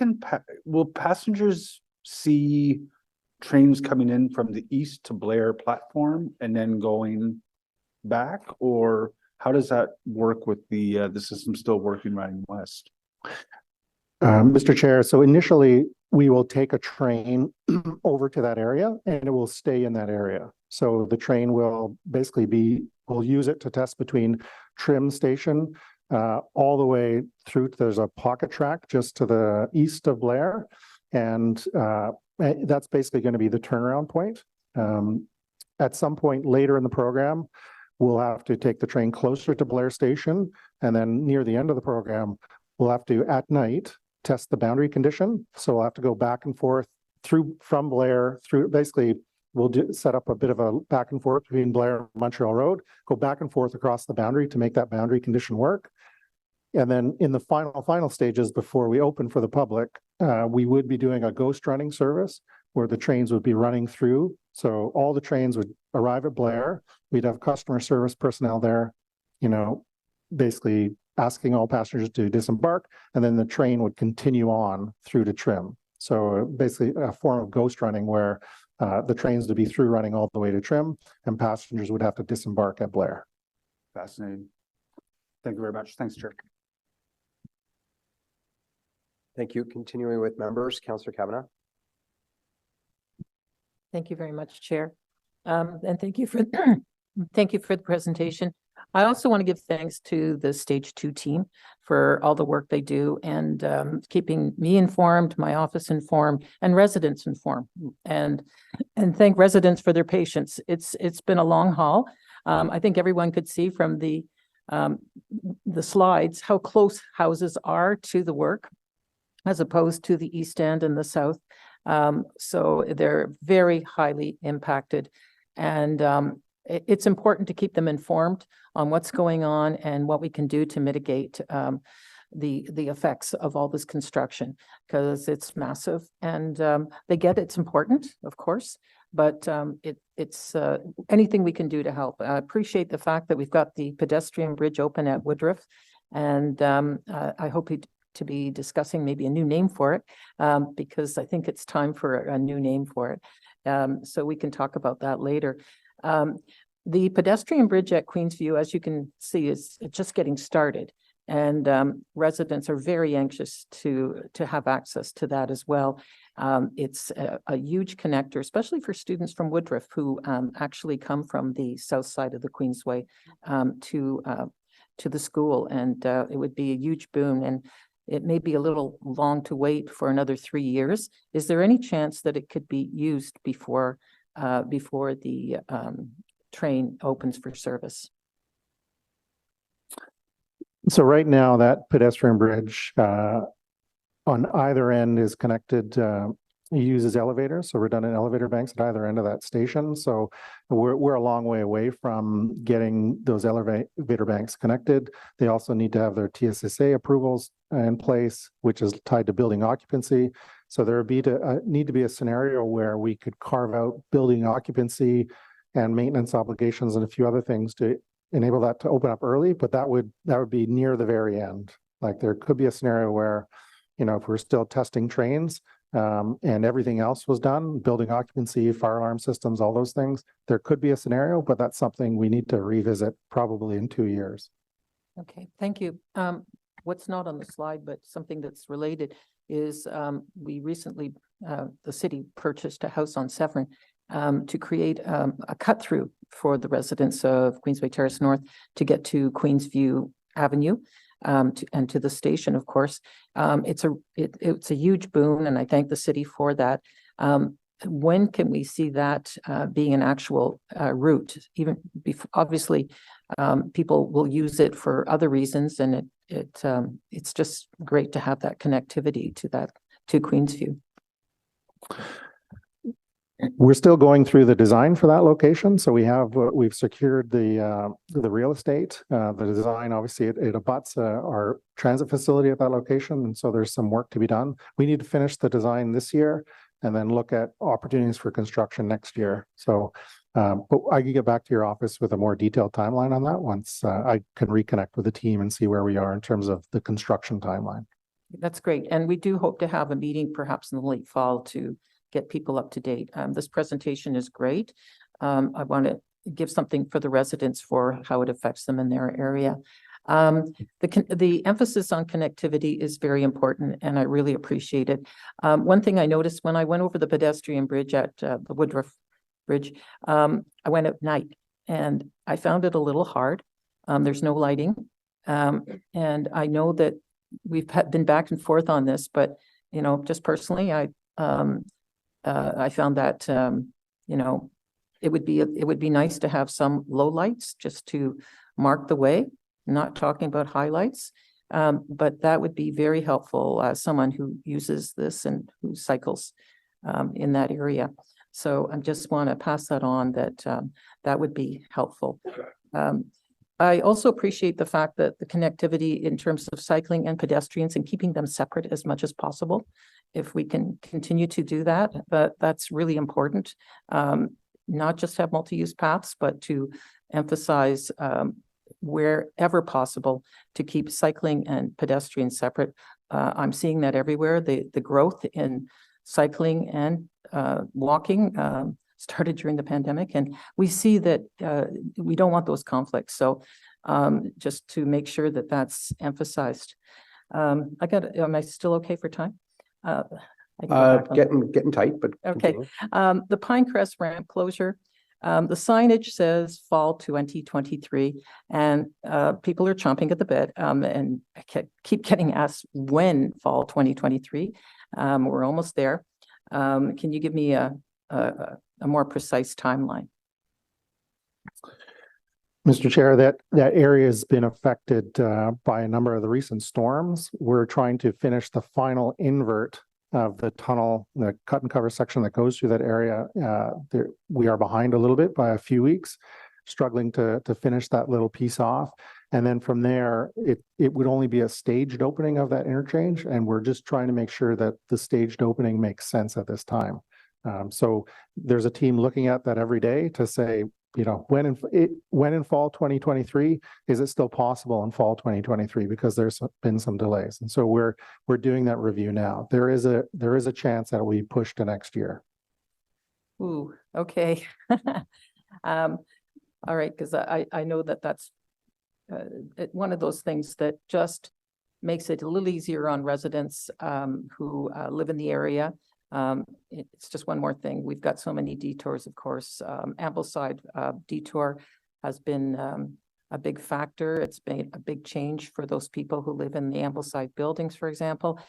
Speaker 7: will passengers see trains coming in from the east to Blair platform and then going back, or how does that work with the system still working running west?
Speaker 4: Mr. Chair, so initially we will take a train over to that area and it will stay in that area. So the train will basically we'll use it to test between Trim Station all the way through. There's a pocket track just to the east of Blair. And that's basically going to be the turnaround point. At some point later in the program, we'll have to take the train closer to Blair Station. And then near the end of the program, we'll have to, at night, test the boundary condition. So we'll have to go back and forth from Blair through, basically, we'll set up a bit of a back and forth between Blair and Montreal Road, go back and forth across the boundary to make that boundary condition work. And then in the final stages before we open for the public, we would be doing a ghost running service where the trains would be running through. So all the trains would arrive at Blair. We'd have customer service personnel there, basically asking all passengers to disembark, and then the train would continue on through to Trim. So basically a form of ghost running where the trains would be through running all the way to Trim and passengers would have to disembark at Blair.
Speaker 7: Fascinating. Thank you very much. Thanks, Chair.
Speaker 1: Thank you. Continuing with members, Councillor Kavanagh.
Speaker 6: Thank you very much, Chair. And thank you for the presentation. I also want to give thanks to the Stage 2 team for all the work they do and keeping me informed, my office informed, and residents informed. And thank residents for their patience. It's been a long haul. I think everyone could see from the the slides, how close houses are to the work as opposed to the east end and the south. So they're very highly impacted. And it's important to keep them informed on what's going on and what we can do to mitigate the effects of all this construction, because it's massive. And they get it's important, of course, but it's anything we can do to help. I appreciate the fact that we've got the pedestrian bridge open at Woodruff, and I hope to be discussing maybe a new name for it, because I think it's time for a new name for it. So we can talk about that later. The pedestrian bridge at Queensview, as you can see, is just getting started. And residents are very anxious to have access to that as well. It's a huge connector, especially for students from Woodruff who actually come from the south side of the Queensway to the school. And it would be a huge boon. And it may be a little long to wait for another 3 years. Is there any chance that it could be used before the train opens for service?
Speaker 4: So right now, that pedestrian bridge on either end is connected, uses elevators, so redundant elevator banks at either end of that station. So we're a long way away from getting those elevator banks connected. They also need to have their TSSA approvals in place, which is tied to building occupancy. So there would need to be a scenario where we could carve out building occupancy and maintenance obligations and a few other things to enable that to open up early, but that would be near the very end. Like there could be a scenario where, if we're still testing trains and everything else was done, building occupancy, fire alarm systems, all those things, there could be a scenario, but that's something we need to revisit probably in 2 years.
Speaker 6: Okay, thank you. What's not on the slide, but something that's related is we recently, the city purchased a house on Severn to create a cut through for the residents of Queensway Terrace North to get to Queensview Avenue and to the station, of course. It's a huge boon, and I thank the city for that. When can we see that being an actual route? Even obviously, people will use it for other reasons, and it's just great to have that connectivity to Queensview.
Speaker 4: We're still going through the design for that location. So we've secured the real estate. The design, obviously, it abuts our transit facility at that location. And so there's some work to be done. We need to finish the design this year and then look at opportunities for construction next year. So but I can get back to your office with a more detailed timeline on that once I can reconnect with the team and see where we are in terms of the construction timeline.
Speaker 6: That's great. And we do hope to have a meeting perhaps in the late fall to get people up to date. This presentation is great. I want to give something for the residents for how it affects them in their area. The emphasis on connectivity is very important, and I really appreciate it. One thing I noticed when I went over the pedestrian bridge at the Woodruff Bridge, I went at night, and I found it a little hard. There's no lighting, and I know that we've been back and forth on this, but just personally, I found that it would be nice to have some low lights just to mark the way. Not talking about highlights, but that would be very helpful as someone who uses this and who cycles in that area. So I just want to pass that on, that that would be helpful. I also appreciate the fact that the connectivity in terms of cycling and pedestrians and keeping them separate as much as possible. If we can continue to do that, that's really important. Not just have multi-use paths, but to emphasize wherever possible to keep cycling and pedestrians separate. I'm seeing that everywhere. The growth in cycling and walking started during the pandemic, and we see that we don't want those conflicts. So just to make sure that that's emphasized. Am I still okay for time?
Speaker 1: Getting tight, but
Speaker 6: okay.
Speaker 1: continue.
Speaker 6: The Pinecrest ramp closure. The signage says fall 2023, and people are chomping at the bit, and I keep getting asked when fall 2023. We're almost there. Can you give me a more precise timeline?
Speaker 4: Mr. Chair, that area has been affected by a number of the recent storms. We're trying to finish the final invert of the tunnel, the cut and cover section that goes through that area. We are behind a little bit by a few weeks, struggling to finish that little piece off. And then from there, it would only be a staged opening of that interchange. And we're just trying to make sure that the staged opening makes sense at this time. So there's a team looking at that every day to say, you know, when in fall 2023, is it still possible in fall 2023? Because there's been some delays. And so we're doing that review now. There is a chance that we push to next year.
Speaker 6: Ooh, okay. All right, because I know that's one of those things that just makes it a little easier on residents who live in the area. It's just one more thing. We've got so many detours, of course. Ambleside detour has been a big factor. It's made a big change for those people who live in the Ambleside buildings, for example.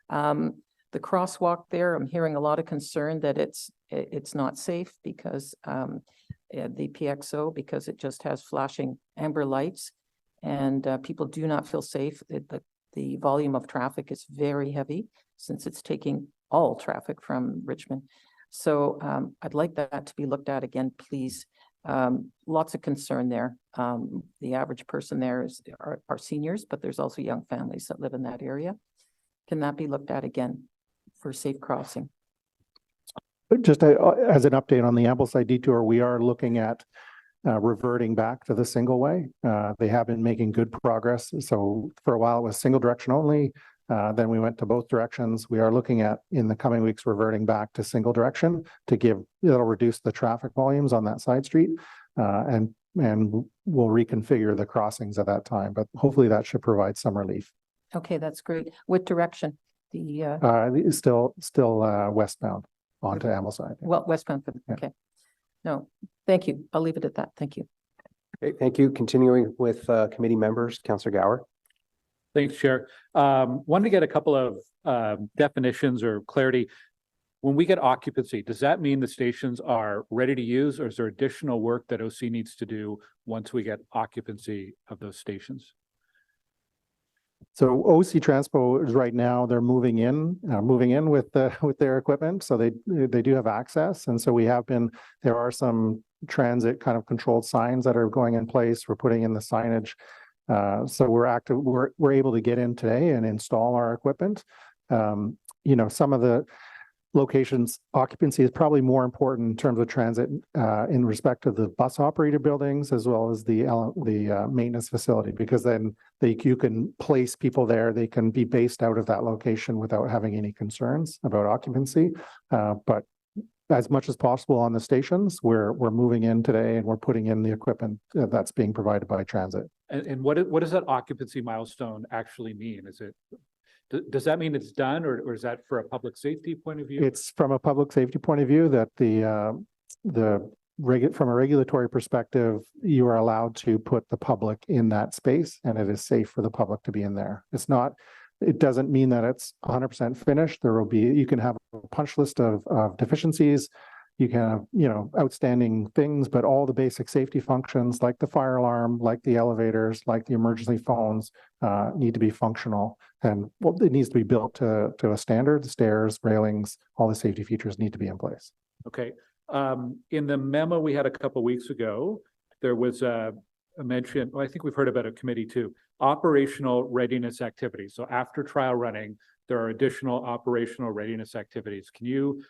Speaker 6: The crosswalk there, I'm hearing a lot of concern that it's not safe because the PXO, because it just has flashing amber lights, and people do not feel safe. The volume of traffic is very heavy since it's taking all traffic from Richmond. So I'd like that to be looked at again, please. Lots of concern there. The average person there are seniors, but there's also young families that live in that area. Can that be looked at again for safe crossing?
Speaker 4: Just as an update on the Ambleside detour, we are looking at reverting back to the single way. They have been making good progress. So for a while it was single direction only. Then we went to both directions. We are looking at, in the coming weeks, reverting back to single direction it'll reduce the traffic volumes on that side street, and we'll reconfigure the crossings at that time. But hopefully that should provide some relief.
Speaker 6: Okay, that's great. What direction?
Speaker 4: Still westbound onto Ambleside.
Speaker 6: Well, westbound. Okay. No, thank you. I'll leave it at that. Thank you.
Speaker 1: Okay, thank you. Continuing with committee members, Councillor Gower.
Speaker 8: Thanks, Chair. Wanted to get a couple of definitions or clarity. When we get occupancy, does that mean the stations are ready to use, or is there additional work that OC needs to do once we get occupancy of those stations?
Speaker 4: So OC Transpo is right now, they're moving in with their equipment. So they do have access. And so there are some transit kind of controlled signs that are going in place. We're putting in the signage. So we're able to get in today and install our equipment. You know, some of the locations occupancy is probably more important in terms of transit in respect of the bus operator buildings as well as the maintenance facility, because then you can place people there. They can be based out of that location without having any concerns about occupancy. But as much as possible on the stations, we're moving in today and we're putting in the equipment that's being provided by transit.
Speaker 8: And what does that occupancy milestone actually mean? Does that mean it's done, or is that for a public safety point of view?
Speaker 4: It's from a public safety point of view that from a regulatory perspective, you are allowed to put the public in that space, and it is safe for the public to be in there. It doesn't mean that it's 100% finished. You can have a punch list of deficiencies. You can have, you know, outstanding things, but all the basic safety functions like the fire alarm, like the elevators, like the emergency phones need to be functional. And it needs to be built to a standard. The stairs, railings, all the safety features need to be in place.
Speaker 8: Okay. In the memo we had a couple of weeks ago, there was a mention, I think we've heard about a committee too, operational readiness activities. So after trial running, there are additional operational readiness activities. Can you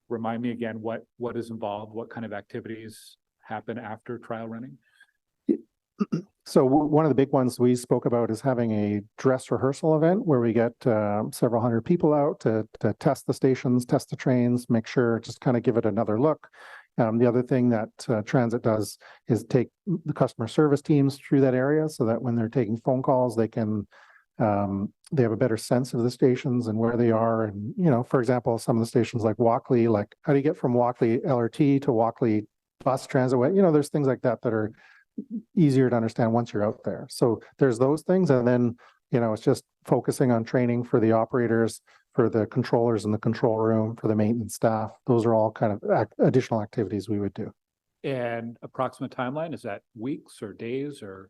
Speaker 8: remind me again what is involved? What kind of activities happen after trial running?
Speaker 4: So one of the big ones we spoke about is having a dress rehearsal event where we get several hundred people out to test the stations, test the trains, make sure, just kind of give it another look. The other thing that transit does is take the customer service teams through that area so that when they're taking phone calls, they have a better sense of the stations and where they are. And, you know, for example, some of the stations like Walkley, like how do you get from Walkley LRT to Walkley bus transit? You know, there's things like that are easier to understand once you're out there. So there's those things. And then, you know, it's just focusing on training for the operators, for the controllers in the control room, for the maintenance staff. Those are all kind of additional activities we would do.
Speaker 8: And approximate timeline, is that weeks or days or?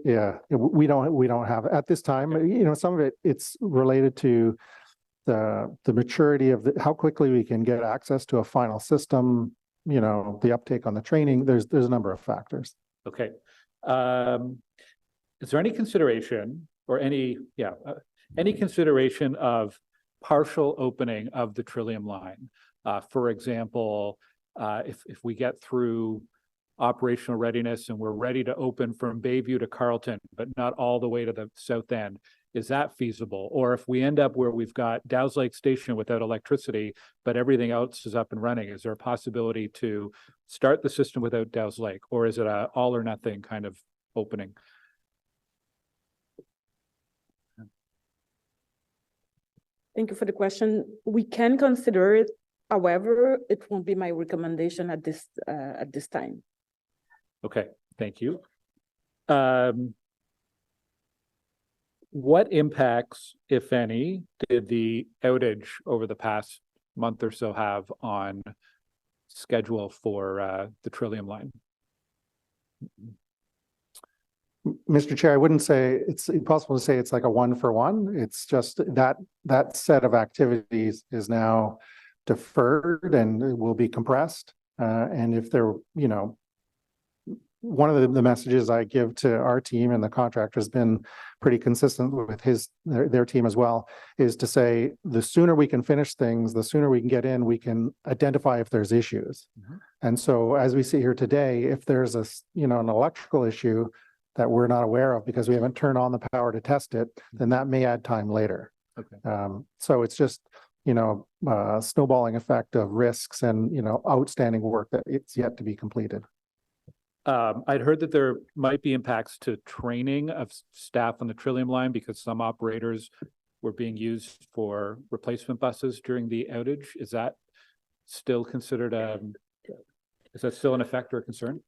Speaker 4: Yeah, we don't have, at this time, some of it's related to the maturity of how quickly we can get access to a final system, the uptake on the training. There's a number of factors.
Speaker 8: Okay. Is there any consideration or any consideration of partial opening of the Trillium line? For example, if we get through operational readiness and we're ready to open from Bayview to Carleton, but not all the way to the south end, is that feasible? Or if we end up where we've got Dow's Lake Station without electricity, but everything else is up and running, is there a possibility to start the system without Dow's Lake? Or is it a all or nothing kind of opening?
Speaker 5: Thank you for the question. We can consider it. However, it won't be my recommendation at this time.
Speaker 8: Okay, thank you. What impacts, if any, did the outage over the past month or so have on schedule for the Trillium line?
Speaker 4: Mr. Chair, I wouldn't say it's impossible to say it's like a 1-for-1. It's just that set of activities is now deferred and it will be compressed. And if there, one of the messages I give to our team, and the contractor has been pretty consistent with their team as well, is to say the sooner we can finish things, the sooner we can get in, we can identify if there's issues. And so as we see here today, if there's an electrical issue that we're not aware of because we haven't turned on the power to test it, then that may add time later.
Speaker 8: Okay.
Speaker 4: So it's just, snowballing effect of risks and, outstanding work that it's yet to be completed.
Speaker 8: I'd heard that there might be impacts to training of staff on the Trillium line because some operators were being used for replacement buses during the outage. Is that still considered is that still an effect or a concern?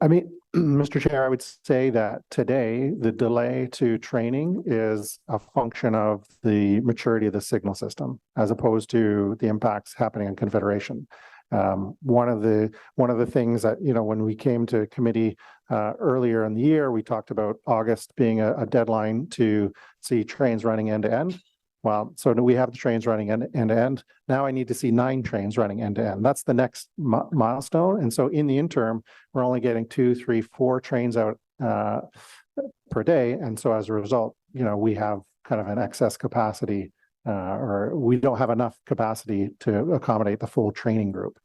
Speaker 4: I mean, Mr. Chair, I would say that today the delay to training is a function of the maturity of the signal system, as opposed to the impacts happening in Confederation. One of the things that, when we came to committee earlier in the year, we talked about August being a deadline to see trains running end to end. Well, so we have the trains running end to end. Now I need to see 9 trains running end to end. That's the next milestone. And so in the interim, we're only getting 2, 3, 4 trains out per day. And so as a result, we have kind of an excess capacity, or we don't have enough capacity to accommodate the full training group.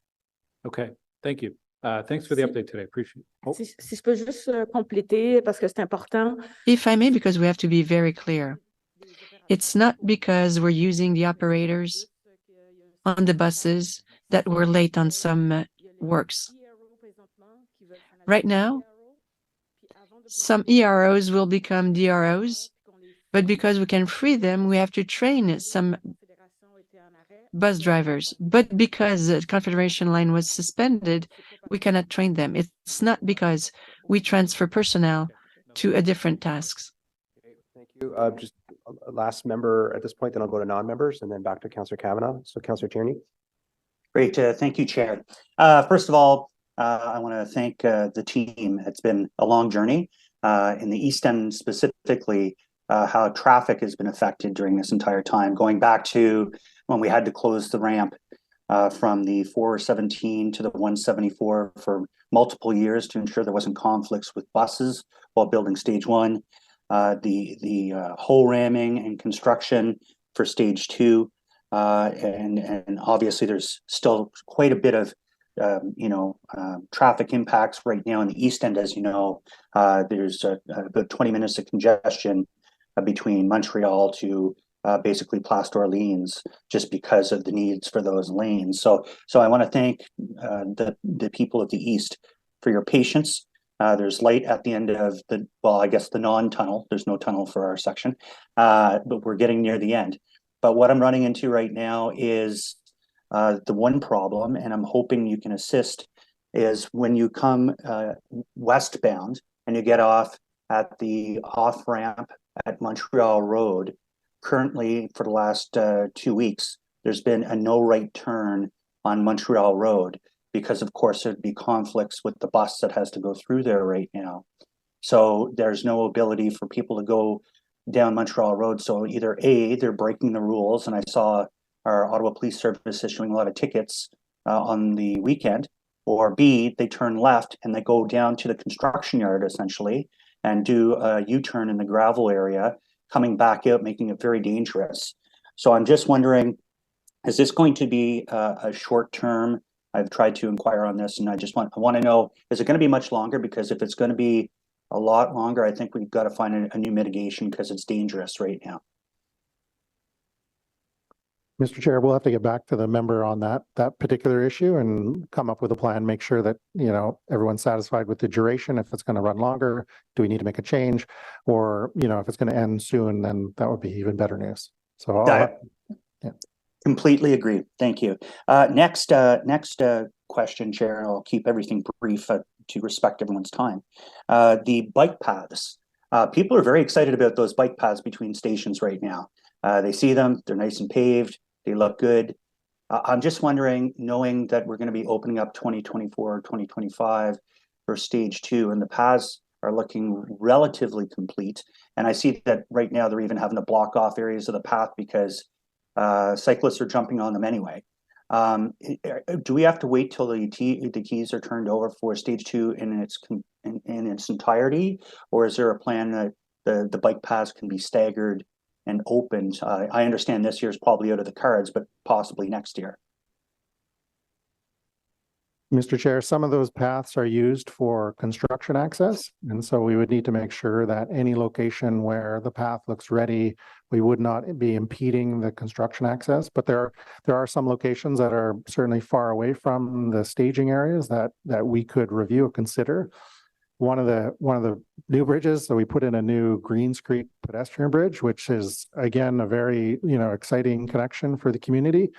Speaker 8: Okay, thank you. Thanks for the update today. Appreciate it.
Speaker 5: Si je peux juste compléter parce que c'est important.
Speaker 9: If I may, because we have to be very clear. It's not because we're using the operators on the buses that we're late on some works. Right now, some EROs will become DROs, but because we can free them, we have to train some bus drivers. But because the Confederation line was suspended, we cannot train them. It's not because we transfer personnel to a different tasks.
Speaker 1: Thank you. Just last member at this point, then I'll go to non-members and then back to Councillor Kavanagh. So Councillor Tierney.
Speaker 10: Great. Thank you, Chair. First of all, I want to thank the team. It's been a long journey in the East End specifically, how traffic has been affected during this entire time, going back to when we had to close the ramp from the 417 to the 174 for multiple years to ensure there wasn't conflicts with buses while building stage 1. The hole ramming and construction for stage 2, and obviously there's still quite a bit of traffic impacts right now in the East End. As you know, there's about 20 minutes of congestion between Montreal to basically Place d'Orleans, just because of the needs for those lanes. So I want to thank the people of the East for your patience. There's light at the end of the non-tunnel. There's no tunnel for our section, but we're getting near the end. But what I'm running into right now is the one problem, and I'm hoping you can assist, is when you come westbound and you get off at the off-ramp at Montreal Road. Currently, for the last 2 weeks, there's been a no right turn on Montreal Road, because of course there'd be conflicts with the bus that has to go through there right now. So there's no ability for people to go down Montreal Road. So either A, they're breaking the rules, and I saw our Ottawa Police Service issuing a lot of tickets on the weekend, or B, they turn left and they go down to the construction yard essentially and do a U-turn in the gravel area, coming back out, making it very dangerous. So I'm just wondering, is this going to be a short term? I've tried to inquire on this, and I want to know, is it going to be much longer? Because if it's going to be a lot longer, I think we've got to find a new mitigation, because it's dangerous right now.
Speaker 4: Mr. Chair, we'll have to get back to the member on that particular issue and come up with a plan, make sure that, you know, everyone's satisfied with the duration. If it's going to run longer, do we need to make a change? Or, you know, if it's going to end soon, then that would be even better news. So yeah.
Speaker 10: Completely agree. Thank you. Next question, Chair, and I'll keep everything brief to respect everyone's time. The bike paths. People are very excited about those bike paths between stations right now. They see them, they're nice and paved, they look good. I'm just wondering, knowing that we're going to be opening up 2024 or 2025 for stage 2, and the paths are looking relatively complete. And I see that right now they're even having to block off areas of the path because cyclists are jumping on them anyway. Do we have to wait till the keys are turned over for stage 2 in its entirety, or is there a plan that the bike paths can be staggered and opened? I understand this year's probably out of the cards, but possibly next year.
Speaker 4: Mr. Chair, some of those paths are used for construction access, and so we would need to make sure that any location where the path looks ready, we would not be impeding the construction access. But there are some locations that are certainly far away from the staging areas that we could review or consider. One of the new bridges, so we put in a new Greens Creek pedestrian bridge, which is again a very, you know, exciting connection for the community.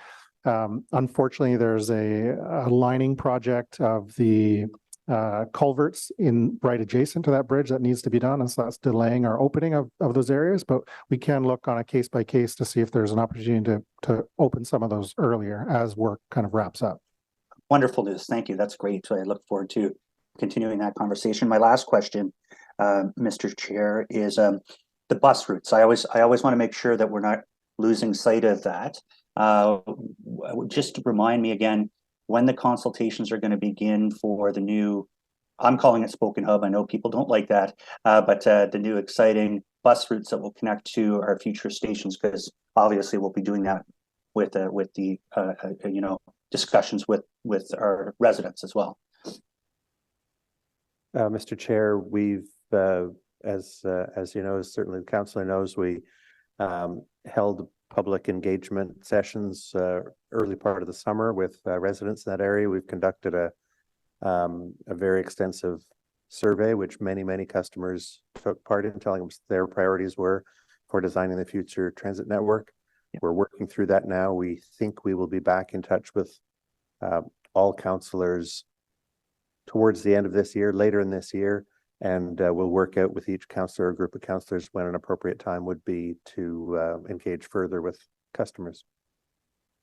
Speaker 4: Unfortunately, there's a lining project of the culverts right adjacent to that bridge that needs to be done, and so that's delaying our opening of those areas. But we can look on a case by case to see if there's an opportunity to open some of those earlier as work kind of wraps up.
Speaker 10: Wonderful news. Thank you. That's great. So I look forward to continuing that conversation. My last question, Mr. Chair, is the bus routes. I always want to make sure that we're not losing sight of that. Just remind me again when the consultations are going to begin for the new, I'm calling it Spoken Hub. I know people don't like that, but the new exciting bus routes that will connect to our future stations, because obviously we'll be doing that with the you know, discussions with our residents as well.
Speaker 1: Mr. Chair, we've, as you know, as certainly the councillor knows, we held public engagement sessions early part of the summer with residents in that area. We've conducted a very extensive survey, which many customers took part in, telling us their priorities were for designing the future transit network. Yeah. We're working through that now. We think we will be back in touch with all councillors towards the end of this year, later in this year, and we'll work out with each councillor or group of councillors when an appropriate time would be to engage further with customers.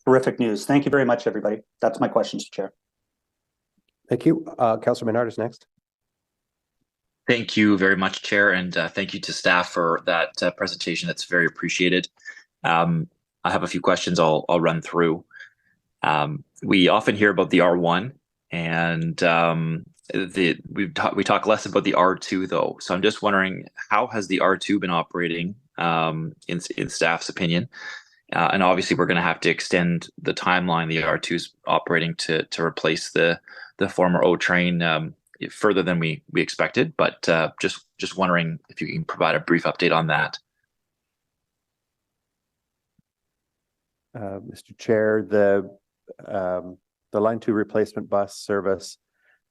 Speaker 10: Terrific news. Thank you very much, everybody. That's my questions, Chair.
Speaker 1: Thank you. Councillor Menard is next.
Speaker 11: Thank you very much, Chair, and thank you to staff for that presentation. That's very appreciated. I have a few questions I'll run through. We often hear about the R1, and we talk less about the R2 though. So I'm just wondering, how has the R2 been operating in staff's opinion? And obviously we're going to have to extend the timeline the R2 is operating to replace the former O train further than we expected. But just wondering if you can provide a brief update on that.
Speaker 1: Mr. Chair, the Line 2 replacement bus service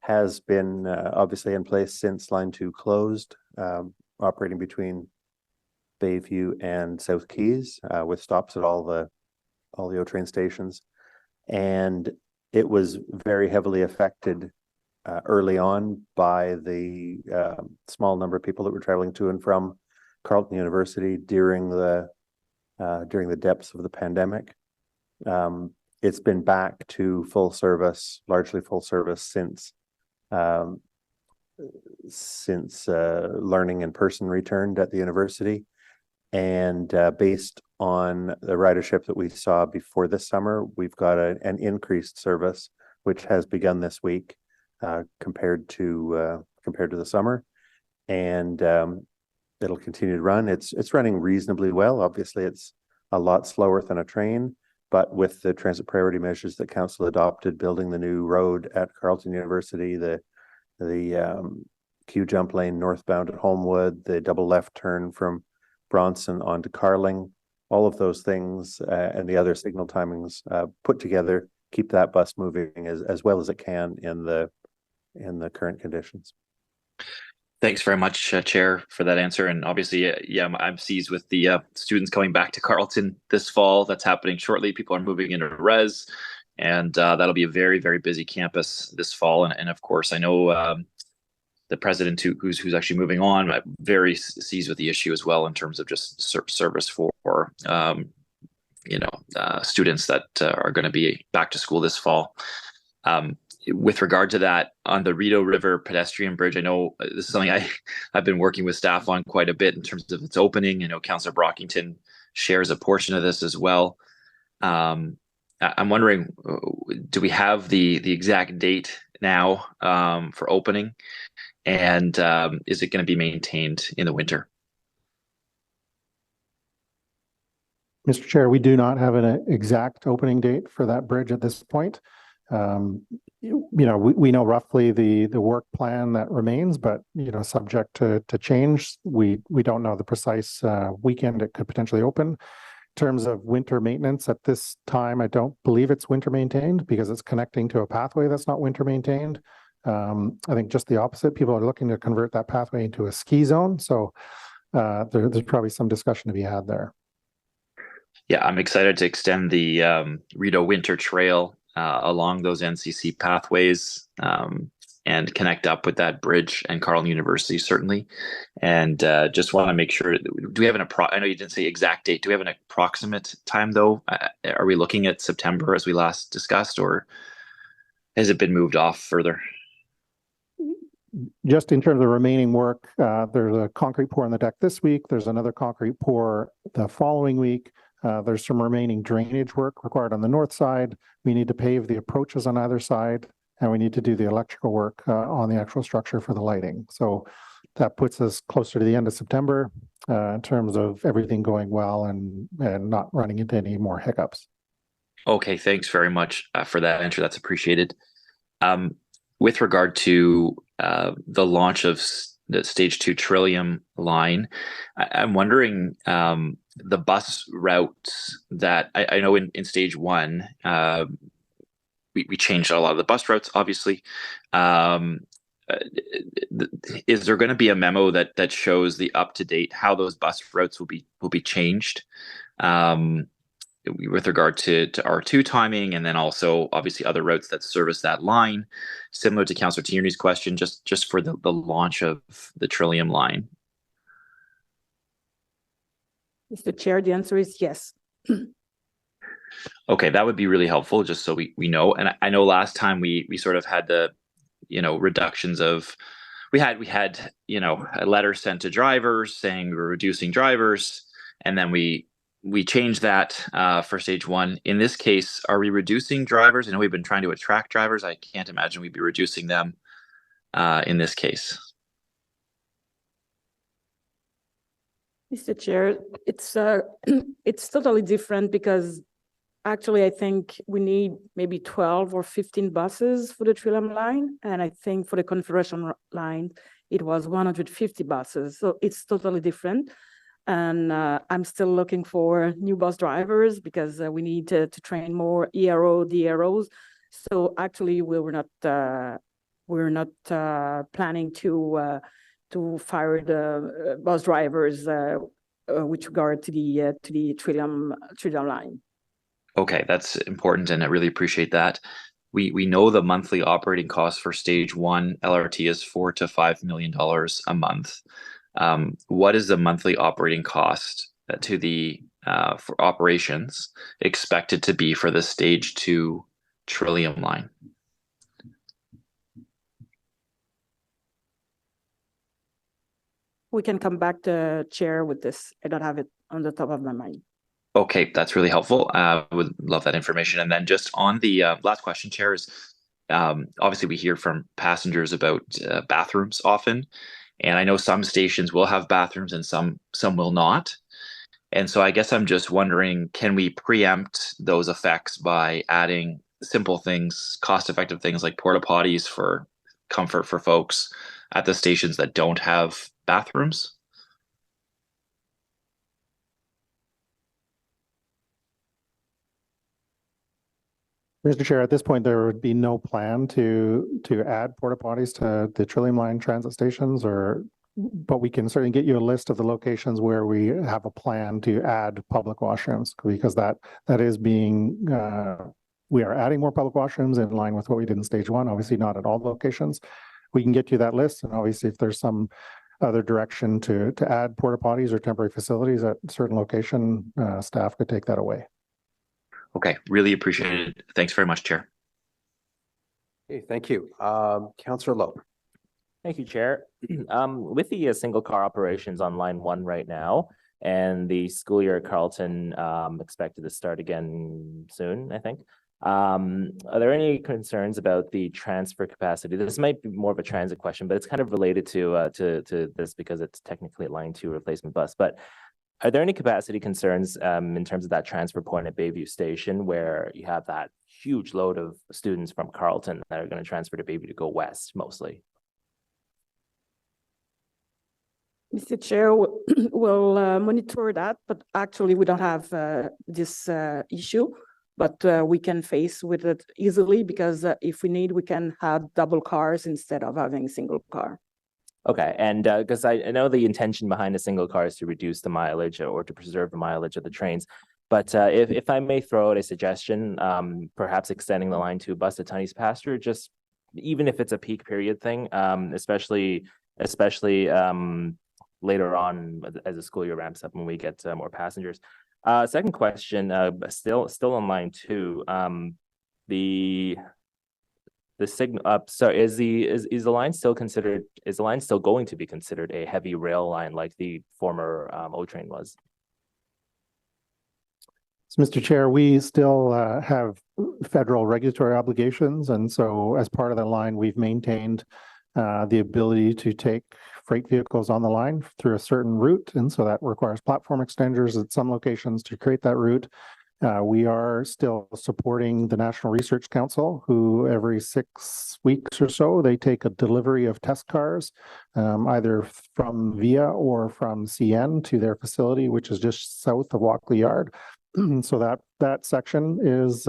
Speaker 1: has been obviously in place since Line 2 closed, operating between Bayview and South Keys, with stops at all the O train stations. And it was very heavily affected early on by the small number of people that were traveling to and from Carleton University during the depths of the pandemic.
Speaker 12: it's been back to full service, largely full service since learning in person returned at the university. And based on the ridership that we saw before this summer, we've got an increased service, which has begun this week compared to the summer. And it'll continue to run. It's running reasonably well. Obviously, it's a lot slower than a train, but with the transit priority measures that council adopted, building the new road at Carleton University, the Q jump lane northbound at Holmwood, the double left turn from Bronson onto Carling, all of those things and the other signal timings put together keep that bus moving as well as it can in the current conditions.
Speaker 11: Thanks very much, Chair, for that answer. And obviously, yeah, I'm seized with the students coming back to Carleton this fall. That's happening shortly. People are moving into res, and that'll be a very, very busy campus this fall. And of course, I know the president who's actually moving on, very seized with the issue as well in terms of just service for students that are going to be back to school this fall. With regard to that, on the Rideau River pedestrian bridge, I know this is something I've been working with staff on quite a bit in terms of its opening. I know Councillor Brockington shares a portion of this as well. I'm wondering, do we have the exact date now for opening? And is it going to be maintained in the winter?
Speaker 4: Mr. Chair, we do not have an exact opening date for that bridge at this point. We know roughly the work plan that remains, but subject to change. We don't know the precise weekend it could potentially open. In terms of winter maintenance, at this time, I don't believe it's winter maintained because it's connecting to a pathway that's not winter maintained. I think just the opposite. People are looking to convert that pathway into a ski zone. So there's probably some discussion to be had there.
Speaker 11: Yeah, I'm excited to extend the Rideau Winter Trail along those NCC pathways and connect up with that bridge and Carleton University, certainly. And just want to make sure, do we have I know you didn't say exact date. Do we have an approximate time, though? Are we looking at September as we last discussed, or has it been moved off further?
Speaker 4: Just in terms of remaining work, there's a concrete pour on the deck this week. There's another concrete pour the following week. There's some remaining drainage work required on the north side. We need to pave the approaches on either side, and we need to do the electrical work on the actual structure for the lighting. So that puts us closer to the end of September in terms of everything going well and not running into any more hiccups.
Speaker 11: Okay, thanks very much for that answer. That's appreciated. With regard to the launch of the Stage 2 Trillium line, I'm wondering the bus routes that I know in Stage 1, we changed a lot of the bus routes, obviously. Is there going to be a memo that shows the up-to-date how those bus routes will be changed with regard to R2 timing, and then also obviously other routes that service that line, similar to Councillor Tierney's question, just for the launch of the Trillium line?
Speaker 5: Mr. Chair, the answer is yes.
Speaker 11: Okay, that would be really helpful, just so we know. And I know last time we sort of had the reductions of we had a letter sent to drivers saying we were reducing drivers, and then we changed that for Stage 1. In this case, are we reducing drivers? I know we've been trying to attract drivers. I can't imagine we'd be reducing them in this case.
Speaker 5: Mr. Chair, it's totally different because actually I think we need maybe 12 or 15 buses for the Trillium line, and I think for the Confederation line it was 150 buses. So it's totally different. And I'm still looking for new bus drivers because we need to train more ERO, DROs. So actually, we're not planning to fire the bus drivers with regard to the Trillium line.
Speaker 11: Okay, that's important, and I really appreciate that. We know the monthly operating cost for Stage 1 LRT is $4 to $5 million a month. What is the monthly operating cost to the for operations expected to be for the stage 2 Trillium line?
Speaker 5: We can come back to chair with this. I don't have it on the top of my mind.
Speaker 11: Okay, that's really helpful. Would love that information. And then just on the last question, Chair, is obviously we hear from passengers about bathrooms often, and I know some stations will have bathrooms and some will not. And so I guess I'm just wondering, can we preempt those effects by adding simple things, cost-effective things like porta potties for comfort for folks at the stations that don't have bathrooms?
Speaker 4: Mr. Chair, at this point, there would be no plan to add porta potties to the Trillium Line transit stations, but we can certainly get you a list of the locations where we have a plan to add public washrooms, because that is being we are adding more public washrooms in line with what we did in stage 1. Obviously, not at all locations. We can get you that list, and obviously, if there's some other direction to add porta potties or temporary facilities at a certain location, staff could take that away.
Speaker 11: Okay, really appreciate it. Thanks very much, Chair.
Speaker 1: Okay, thank you. Councillor Lowe.
Speaker 13: Thank you, Chair. With the single car operations on line 1 right now, and the school year at Carleton expected to start again soon, I think. Are there any concerns about the transfer capacity? This might be more of a transit question, but it's kind of related to this because it's technically a line 2 replacement bus. But are there any capacity concerns in terms of that transfer point at Bayview Station, where you have that huge load of students from Carleton that are going to transfer to Bayview to go west mostly?
Speaker 5: Mr. Chair, we'll monitor that, but actually we don't have this issue, but we can face with it easily because if we need, we can have double cars instead of having single car.
Speaker 13: Okay, and because I know the intention behind a single car is to reduce the mileage or to preserve the mileage of the trains. But if I may throw out a suggestion, perhaps extending the line 2 bus to Tunney's Pasture, just even if it's a peak period thing, especially later on as the school year ramps up when we get more passengers. Second question, still on line 2, the signal so is the line still considered, is the line still going to be considered a heavy rail line like the former O train was?
Speaker 4: So, Mr. Chair, we still have federal regulatory obligations, and so as part of the line, we've maintained the ability to take freight vehicles on the line through a certain route, and so that requires platform extenders at some locations to create that route. We are still supporting the National Research Council, who every 6 weeks or so, they take a delivery of test cars, either from VIA or from CN to their facility, which is just south of Walkley Yard. So that section is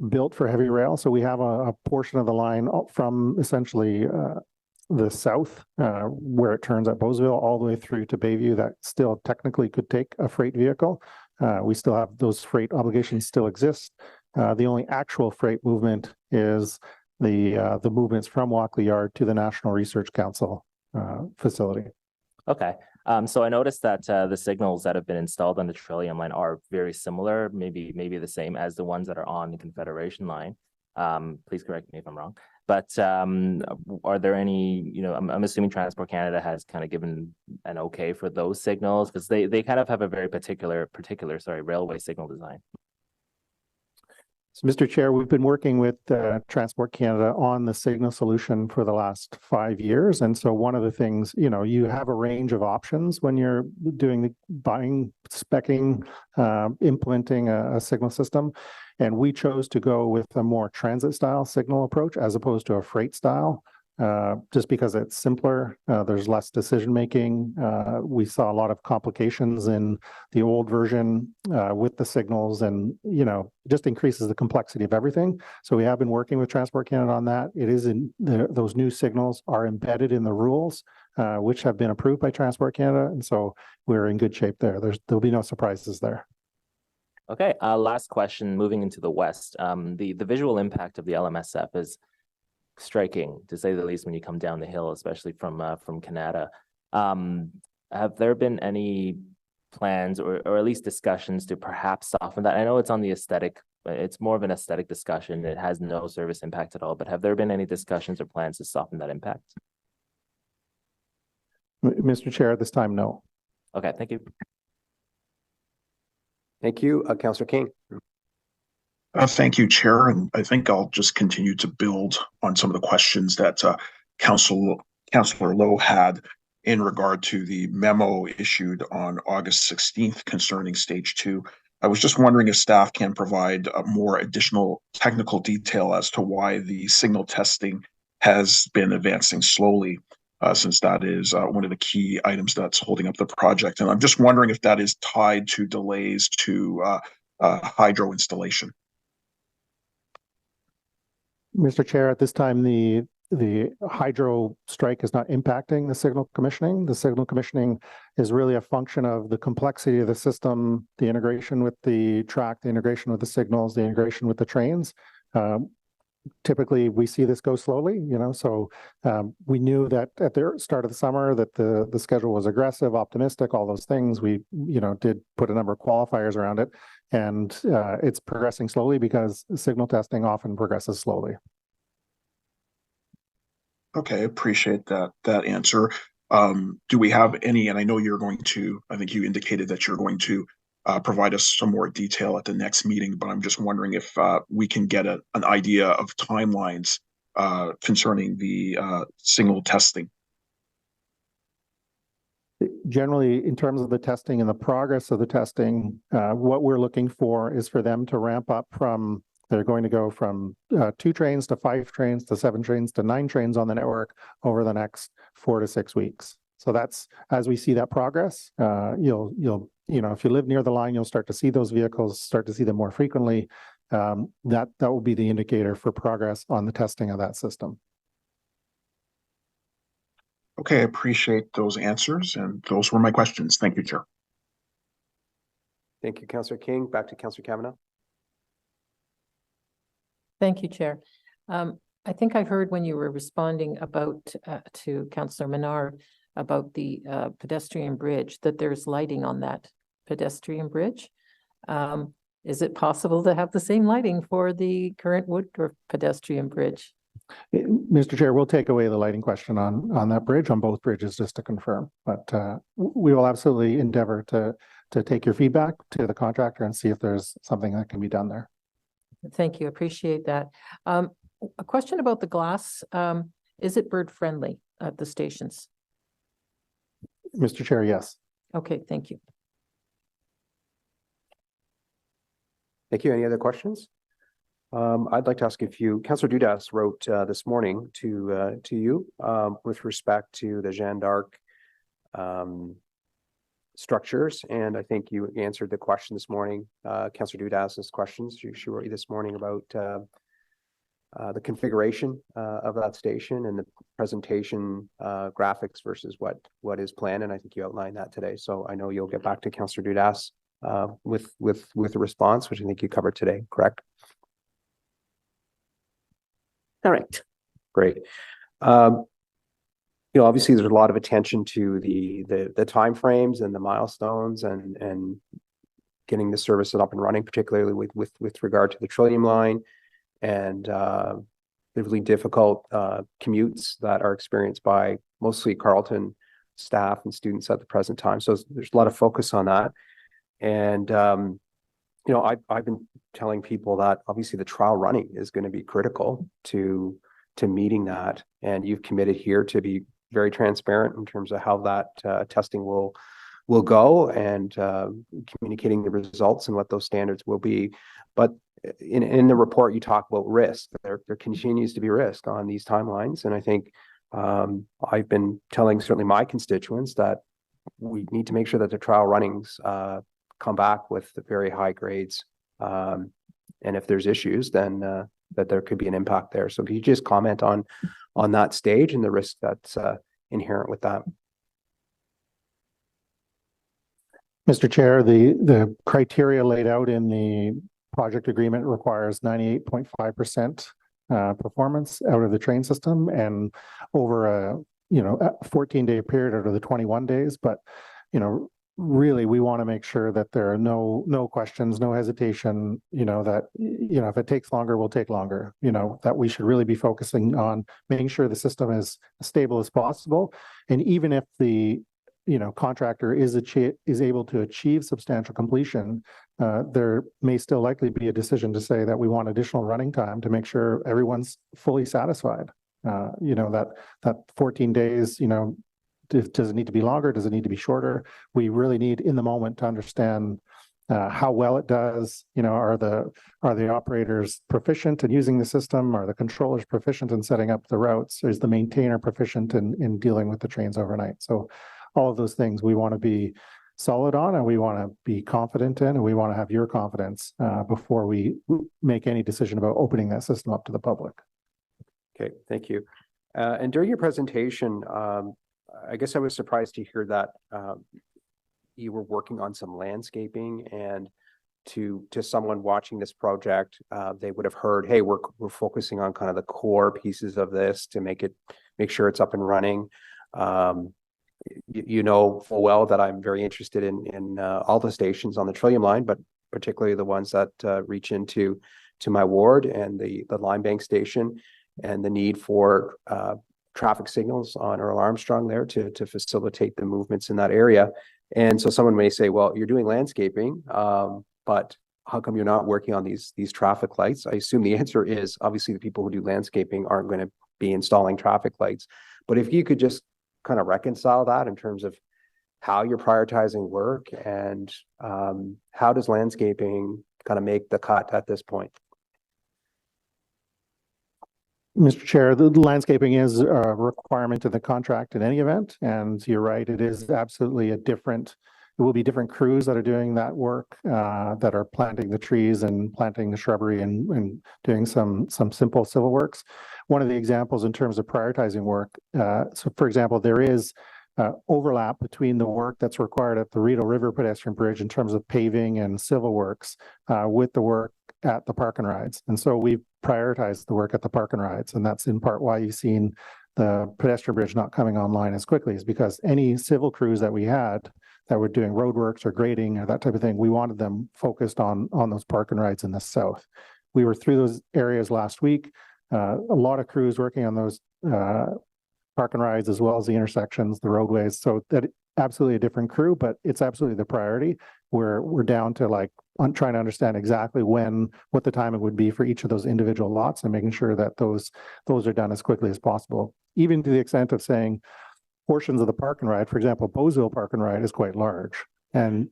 Speaker 4: built for heavy rail. So we have a portion of the line from essentially the south, where it turns at Beauceville, all the way through to Bayview, that still technically could take a freight vehicle. We still have those freight obligations still exist. The only actual freight movement is the movements from Walkley Yard to the National Research Council facility.
Speaker 13: Okay. So I noticed that the signals that have been installed on the Trillium line are very similar, maybe the same as the ones that are on the Confederation line. Please correct me if I'm wrong. But are there any, I'm assuming Transport Canada has kind of given an okay for those signals, because they kind of have a very particular railway signal design.
Speaker 4: So, Mr. Chair, we've been working with Transport Canada on the signal solution for the last 5 years. And so one of the things, you have a range of options when you're doing the buying, speccing, implementing a signal system. And we chose to go with a more transit style signal approach as opposed to a freight style, just because it's simpler. There's less decision making. We saw a lot of complications in the old version with the signals, and just increases the complexity of everything. So we have been working with Transport Canada on that. It is in those new signals are embedded in the rules, which have been approved by Transport Canada, and so we're in good shape there. There'll be no surprises there.
Speaker 13: Okay, last question, moving into the west. The visual impact of the LMSF is striking, to say the least, when you come down the hill, especially from Canada. Have there been any plans or at least discussions to perhaps soften that? I know it's on the aesthetic, it's more of an aesthetic discussion. It has no service impact at all, but have there been any discussions or plans to soften that impact?
Speaker 4: Mr. Chair, at this time, no.
Speaker 13: Okay, thank you.
Speaker 1: Thank you, Councillor King.
Speaker 14: Thank you, Chair, and I think I'll just continue to build on some of the questions that Councillor Lowe had in regard to the memo issued on August 16th concerning stage 2. I was just wondering if staff can provide more additional technical detail as to why the signal testing has been advancing slowly, since that is one of the key items that's holding up the project. And I'm just wondering if that is tied to delays to hydro installation.
Speaker 4: Mr. Chair, at this time, the hydro strike is not impacting the signal commissioning. The signal commissioning is really a function of the complexity of the system, the integration with the track, the integration with the signals, the integration with the trains. Typically, we see this go slowly, so we knew that at the start of the summer that the schedule was aggressive, optimistic, all those things. We, did put a number of qualifiers around it, and it's progressing slowly because signal testing often progresses slowly.
Speaker 14: Okay, appreciate that answer. Do we have any, and I know you're going to, I think you indicated that you're going to provide us some more detail at the next meeting, but I'm just wondering if we can get an idea of timelines concerning the signal testing.
Speaker 4: Generally, in terms of the testing and the progress of the testing, what we're looking for is for them to ramp up from, they're going to go from 2 trains to 5 trains to 7 trains to 9 trains on the network over the next 4 to 6 weeks. So that's, as we see that progress, you'll if you live near the line, you'll start to see those vehicles, start to see them more frequently. That will be the indicator for progress on the testing of that system.
Speaker 14: Okay, I appreciate those answers, and those were my questions. Thank you, Chair.
Speaker 1: Thank you, Councillor King. Back to Councillor Kavanagh.
Speaker 6: Thank you, Chair. I think I heard when you were responding about to Councillor Menard about the pedestrian bridge, that there's lighting on that pedestrian bridge. Is it possible to have the same lighting for the current Woodruff pedestrian bridge?
Speaker 4: Mr. Chair, we'll take away the lighting question on that bridge, on both bridges, just to confirm. But we will absolutely endeavor to take your feedback to the contractor and see if there's something that can be done there.
Speaker 6: Thank you. Appreciate that. A question about the glass. Is it bird friendly at the stations?
Speaker 4: Mr. Chair, yes.
Speaker 6: Okay, thank you.
Speaker 1: Thank you. Any other questions? I'd like to ask if you, Councillor Dudas wrote this morning to you with respect to the Jeanne d'Arc structures, and I think you answered the question this morning. Councillor Dudas's questions. She wrote you this morning about the configuration of that station and the presentation graphics versus what is planned, and I think you outlined that today. So I know you'll get back to Councillor Dudas with a response, which I think you covered today, correct?
Speaker 5: Correct.
Speaker 1: Great. Obviously there's a lot of attention to the timeframes and the milestones and getting the service up and running, particularly with regard to the Trillium line and the really difficult commutes that are experienced by mostly Carleton staff and students at the present time. So there's a lot of focus on that. And I've been telling people that obviously the trial running is going to be critical to meeting that, and you've committed here to be very transparent in terms of how that testing will go and communicating the results and what those standards will be. But in the report, you talk about risk. There continues to be risk on these timelines, and I think I've been telling certainly my constituents that we need to make sure that the trial runnings come back with the very high grades, and if there's issues, then that there could be an impact there. So if you just comment on that stage and the risk that's inherent with that.
Speaker 4: Mr. Chair, the criteria laid out in the project agreement requires 98.5% performance out of the train system and over a 14-day period out of the 21 days. But really, we want to make sure that there are no questions, no hesitation, that, if it takes longer, will take longer, that we should really be focusing on making sure the system is as stable as possible. And even if the, contractor is able to achieve substantial completion, there may still likely be a decision to say that we want additional running time to make sure everyone's fully satisfied. That 14 days, does it need to be longer? Does it need to be shorter? We really need in the moment to understand how well it does. Are the operators proficient in using the system? Are the controllers proficient in setting up the routes? Is the maintainer proficient in dealing with the trains overnight? So all of those things we want to be solid on, and we want to be confident in, and we want to have your confidence before we make any decision about opening that system up to the public.
Speaker 1: Okay, thank you. And during your presentation, I guess I was surprised to hear that you were working on some landscaping, and to someone watching this project, they would have heard, hey, we're focusing on kind of the core pieces of this to make sure it's up and running. You know full well that I'm very interested in all the stations on the Trillium line, but particularly the ones that reach into my ward, and the Line Bank station, and the need for traffic signals on Earl Armstrong there to facilitate the movements in that area. And so someone may say, well, you're doing landscaping, but how come you're not working on these traffic lights? I assume the answer is obviously the people who do landscaping aren't going to be installing traffic lights. But if you could just kind of reconcile that in terms of how you're prioritizing work, and how does landscaping kind of make the cut at this point?
Speaker 4: Mr. Chair, the landscaping is a requirement of the contract in any event, and you're right, it is absolutely it will be different crews that are doing that work, that are planting the trees and planting the shrubbery and doing some simple civil works. One of the examples in terms of prioritizing work, so for example, there is overlap between the work that's required at the Rideau River pedestrian bridge in terms of paving and civil works with the work at the park and rides. And so we've prioritized the work at the park and rides, and that's in part why you've seen the pedestrian bridge not coming online as quickly, is because any civil crews that we had that were doing roadworks or grading or that type of thing, we wanted them focused on those park and rides in the south. We were through those areas last week. A lot of crews working on those park and rides, as well as the intersections, the roadways. So that absolutely a different crew, but it's absolutely the priority. We're down to trying to understand exactly what the timing would be for each of those individual lots, and making sure that those are done as quickly as possible. Even to the extent of saying portions of the park and ride, for example, Bowesville Park and Ride is quite large, and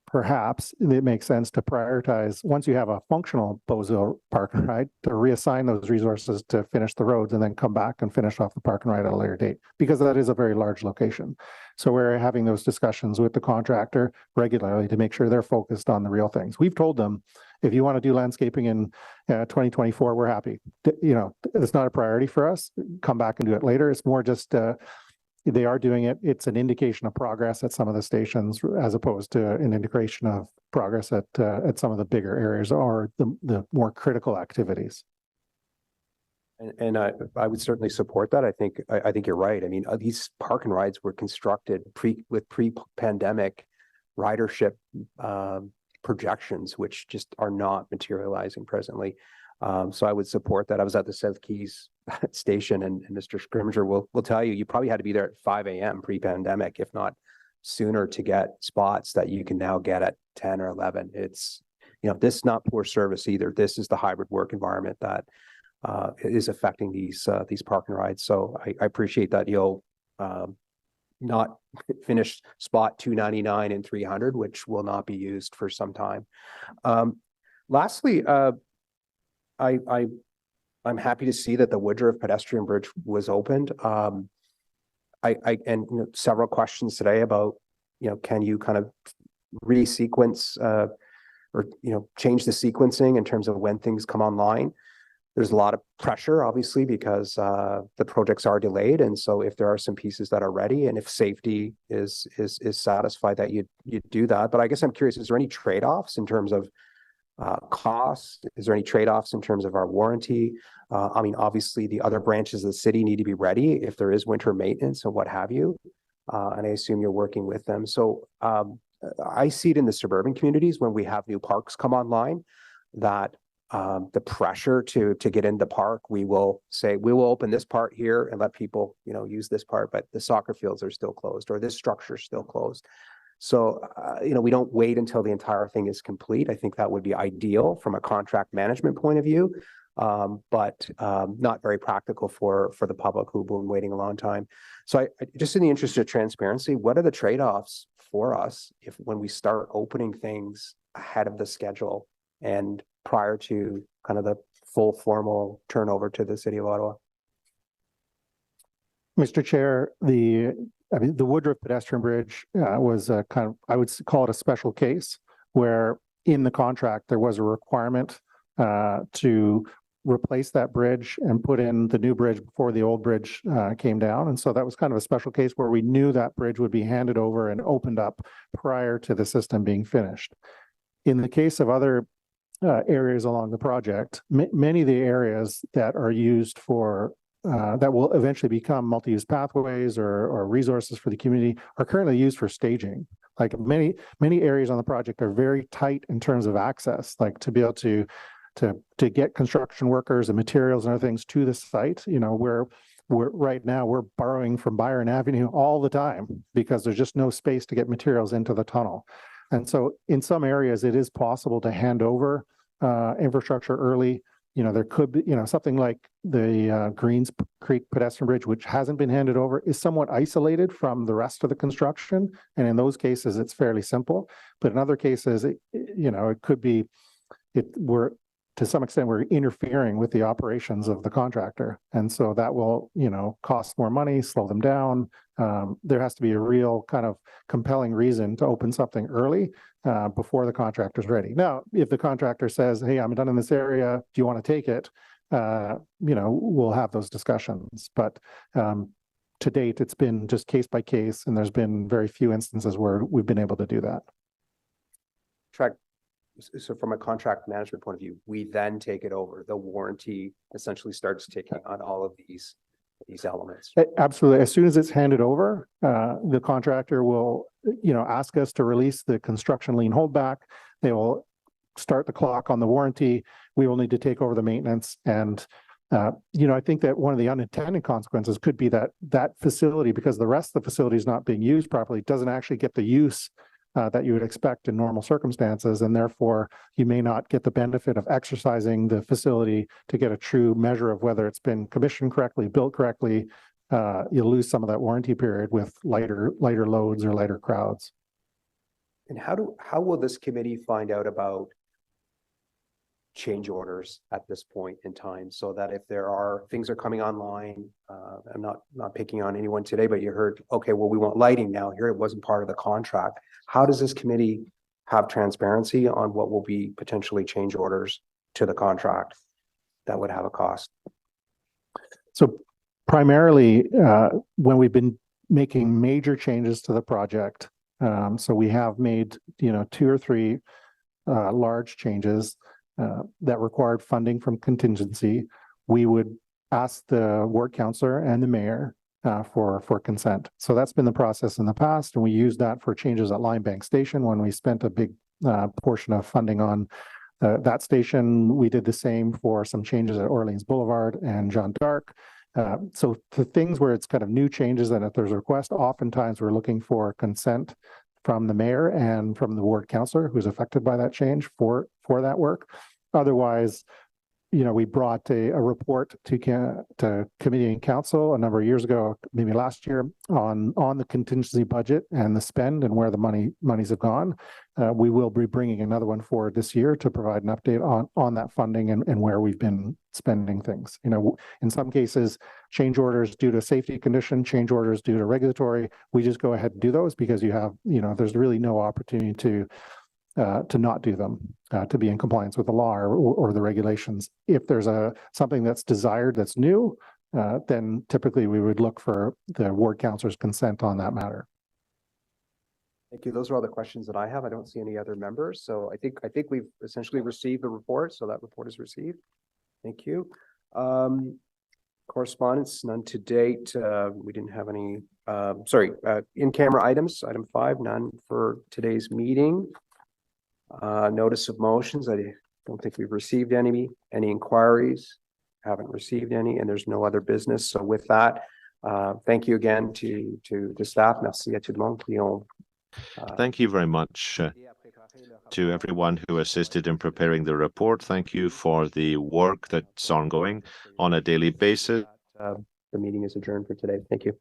Speaker 4: perhaps it makes sense to prioritize, once you have a functional Bowesville Park and Ride, to reassign those resources to finish the roads and then come back and finish off the park and ride at a later date, because that is a very large location. So we're having those discussions with the contractor regularly to make sure they're focused on the real things. We've told them, if you want to do landscaping in 2024, we're happy. It's not a priority for us. Come back and do it later. It's more just they are doing it. It's an indication of progress at some of the stations, as opposed to an indication of progress at some of the bigger areas or the more critical activities.
Speaker 1: And I would certainly support that. I think you're right. I mean, these park and rides were constructed with pre-pandemic ridership projections, which just are not materializing presently. So I would support that. I was at the South Keys station, and Mr. Scrimger will tell you, you probably had to be there at 5 a.m. pre-pandemic, if not sooner, to get spots that you can now get at 10 or 11. It's, this is not poor service either. This is the hybrid work environment that is affecting these park and rides. So I appreciate that you'll not finish spot 299 and 300, which will not be used for some time. Lastly, I'm happy to see that the Woodruff pedestrian bridge was opened. Several questions today about, can you kind of resequence or change the sequencing in terms of when things come online? There's a lot of pressure, obviously, because the projects are delayed, and so if there are some pieces that are ready, and if safety is satisfied, that you do that. But I guess I'm curious: is there any trade-offs in terms of cost? Is there any trade-offs in terms of our warranty? I mean, obviously, the other branches of the city need to be ready if there is winter maintenance and what have you. and I assume you're working with them. So I see it in the suburban communities when we have new parks come online, that the pressure to get in the park, we will say, we will open this part here and let people, use this part, but the soccer fields are still closed or this structure is still closed. So, we don't wait until the entire thing is complete. I think that would be ideal from a contract management point of view, but not very practical for the public who've been waiting a long time. So I just in the interest of transparency, what are the trade-offs for us when we start opening things ahead of the schedule and prior to kind of the full formal turnover to the City of Ottawa?
Speaker 4: Mr. Chair, the Woodruff pedestrian bridge was a kind of, I would call it a special case where in the contract, there was a requirement to replace that bridge and put in the new bridge before the old bridge came down. And so that was kind of a special case where we knew that bridge would be handed over and opened up prior to the system being finished. In the case of other areas along the project, many of the areas that are used for that will eventually become multi-use pathways or resources for the community are currently used for staging. Like many areas on the project are very tight in terms of access, like to be able to get construction workers and materials and other things to the site. We're right now we're borrowing from Byron Avenue all the time because there's just no space to get materials into the tunnel. And so in some areas, it is possible to hand over infrastructure early. There could be, something like the Greens Creek pedestrian bridge, which hasn't been handed over, is somewhat isolated from the rest of the construction. And in those cases, it's fairly simple. But in other cases, it could be, to some extent, we're interfering with the operations of the contractor. And so that will, cost more money, slow them down. There has to be a real kind of compelling reason to open something early before the contractor's ready. Now, if the contractor says, hey, I'm done in this area, do you want to take it? We'll have those discussions. But to date, it's been just case by case, and there's been very few instances where we've been able to do that.
Speaker 1: So from a contract management point of view, we then take it over. The warranty essentially starts taking on all of these elements.
Speaker 4: Absolutely. As soon as it's handed over, the contractor will, ask us to release the construction lien holdback. They will start the clock on the warranty. We will need to take over the maintenance. And, I think that one of the unintended consequences could be that facility, because the rest of the facility is not being used properly, doesn't actually get the use that you would expect in normal circumstances, and therefore you may not get the benefit of exercising the facility to get a true measure of whether it's been commissioned correctly, built correctly. You'll lose some of that warranty period with lighter loads or lighter crowds.
Speaker 1: And how will this committee find out about change orders at this point in time, so that if there are things are coming online, I'm not picking on anyone today, but you heard, okay, well, we want lighting now here. It wasn't part of the contract. How does this committee have transparency on what will be potentially change orders to the contract that would have a cost?
Speaker 4: So primarily, when we've been making major changes to the project, so we have made, 2 or 3 large changes that required funding from contingency, we would ask the ward councillor and the mayor for consent. So that's been the process in the past, and we used that for changes at Linebank Station when we spent a big portion of funding on that station. We did the same for some changes at Orleans Boulevard and Jeanne d'Arc. So the things where it's kind of new changes and if there's a request, oftentimes we're looking for consent from the mayor and from the ward councillor who's affected by that change for that work. Otherwise, we brought a report to committee and council a number of years ago, maybe last year, on the contingency budget and the spend and where the monies have gone. We will be bringing another one forward this year to provide an update on that funding and where we've been spending things. In some cases, change orders due to safety condition, change orders due to regulatory, we just go ahead and do those because there's really no opportunity to not do them, to be in compliance with the law or the regulations. If there's something that's desired that's new, then typically we would look for the ward councillor's consent on that matter.
Speaker 1: Thank you. Those are all the questions that I have. I don't see any other members. So I think we've essentially received the report. So that report is received. Thank you. Correspondence, none to date. We didn't have any, in-camera items, item 5, none for today's meeting. Notice of motions, I don't think we've received any inquiries, haven't received any, and there's no other business. So with that, thank you again to the staff. Merci à tout le monde.
Speaker 2: Thank you very much to everyone who assisted in preparing the report. Thank you for the work that's ongoing on a daily basis.
Speaker 1: The meeting is adjourned for today. Thank you.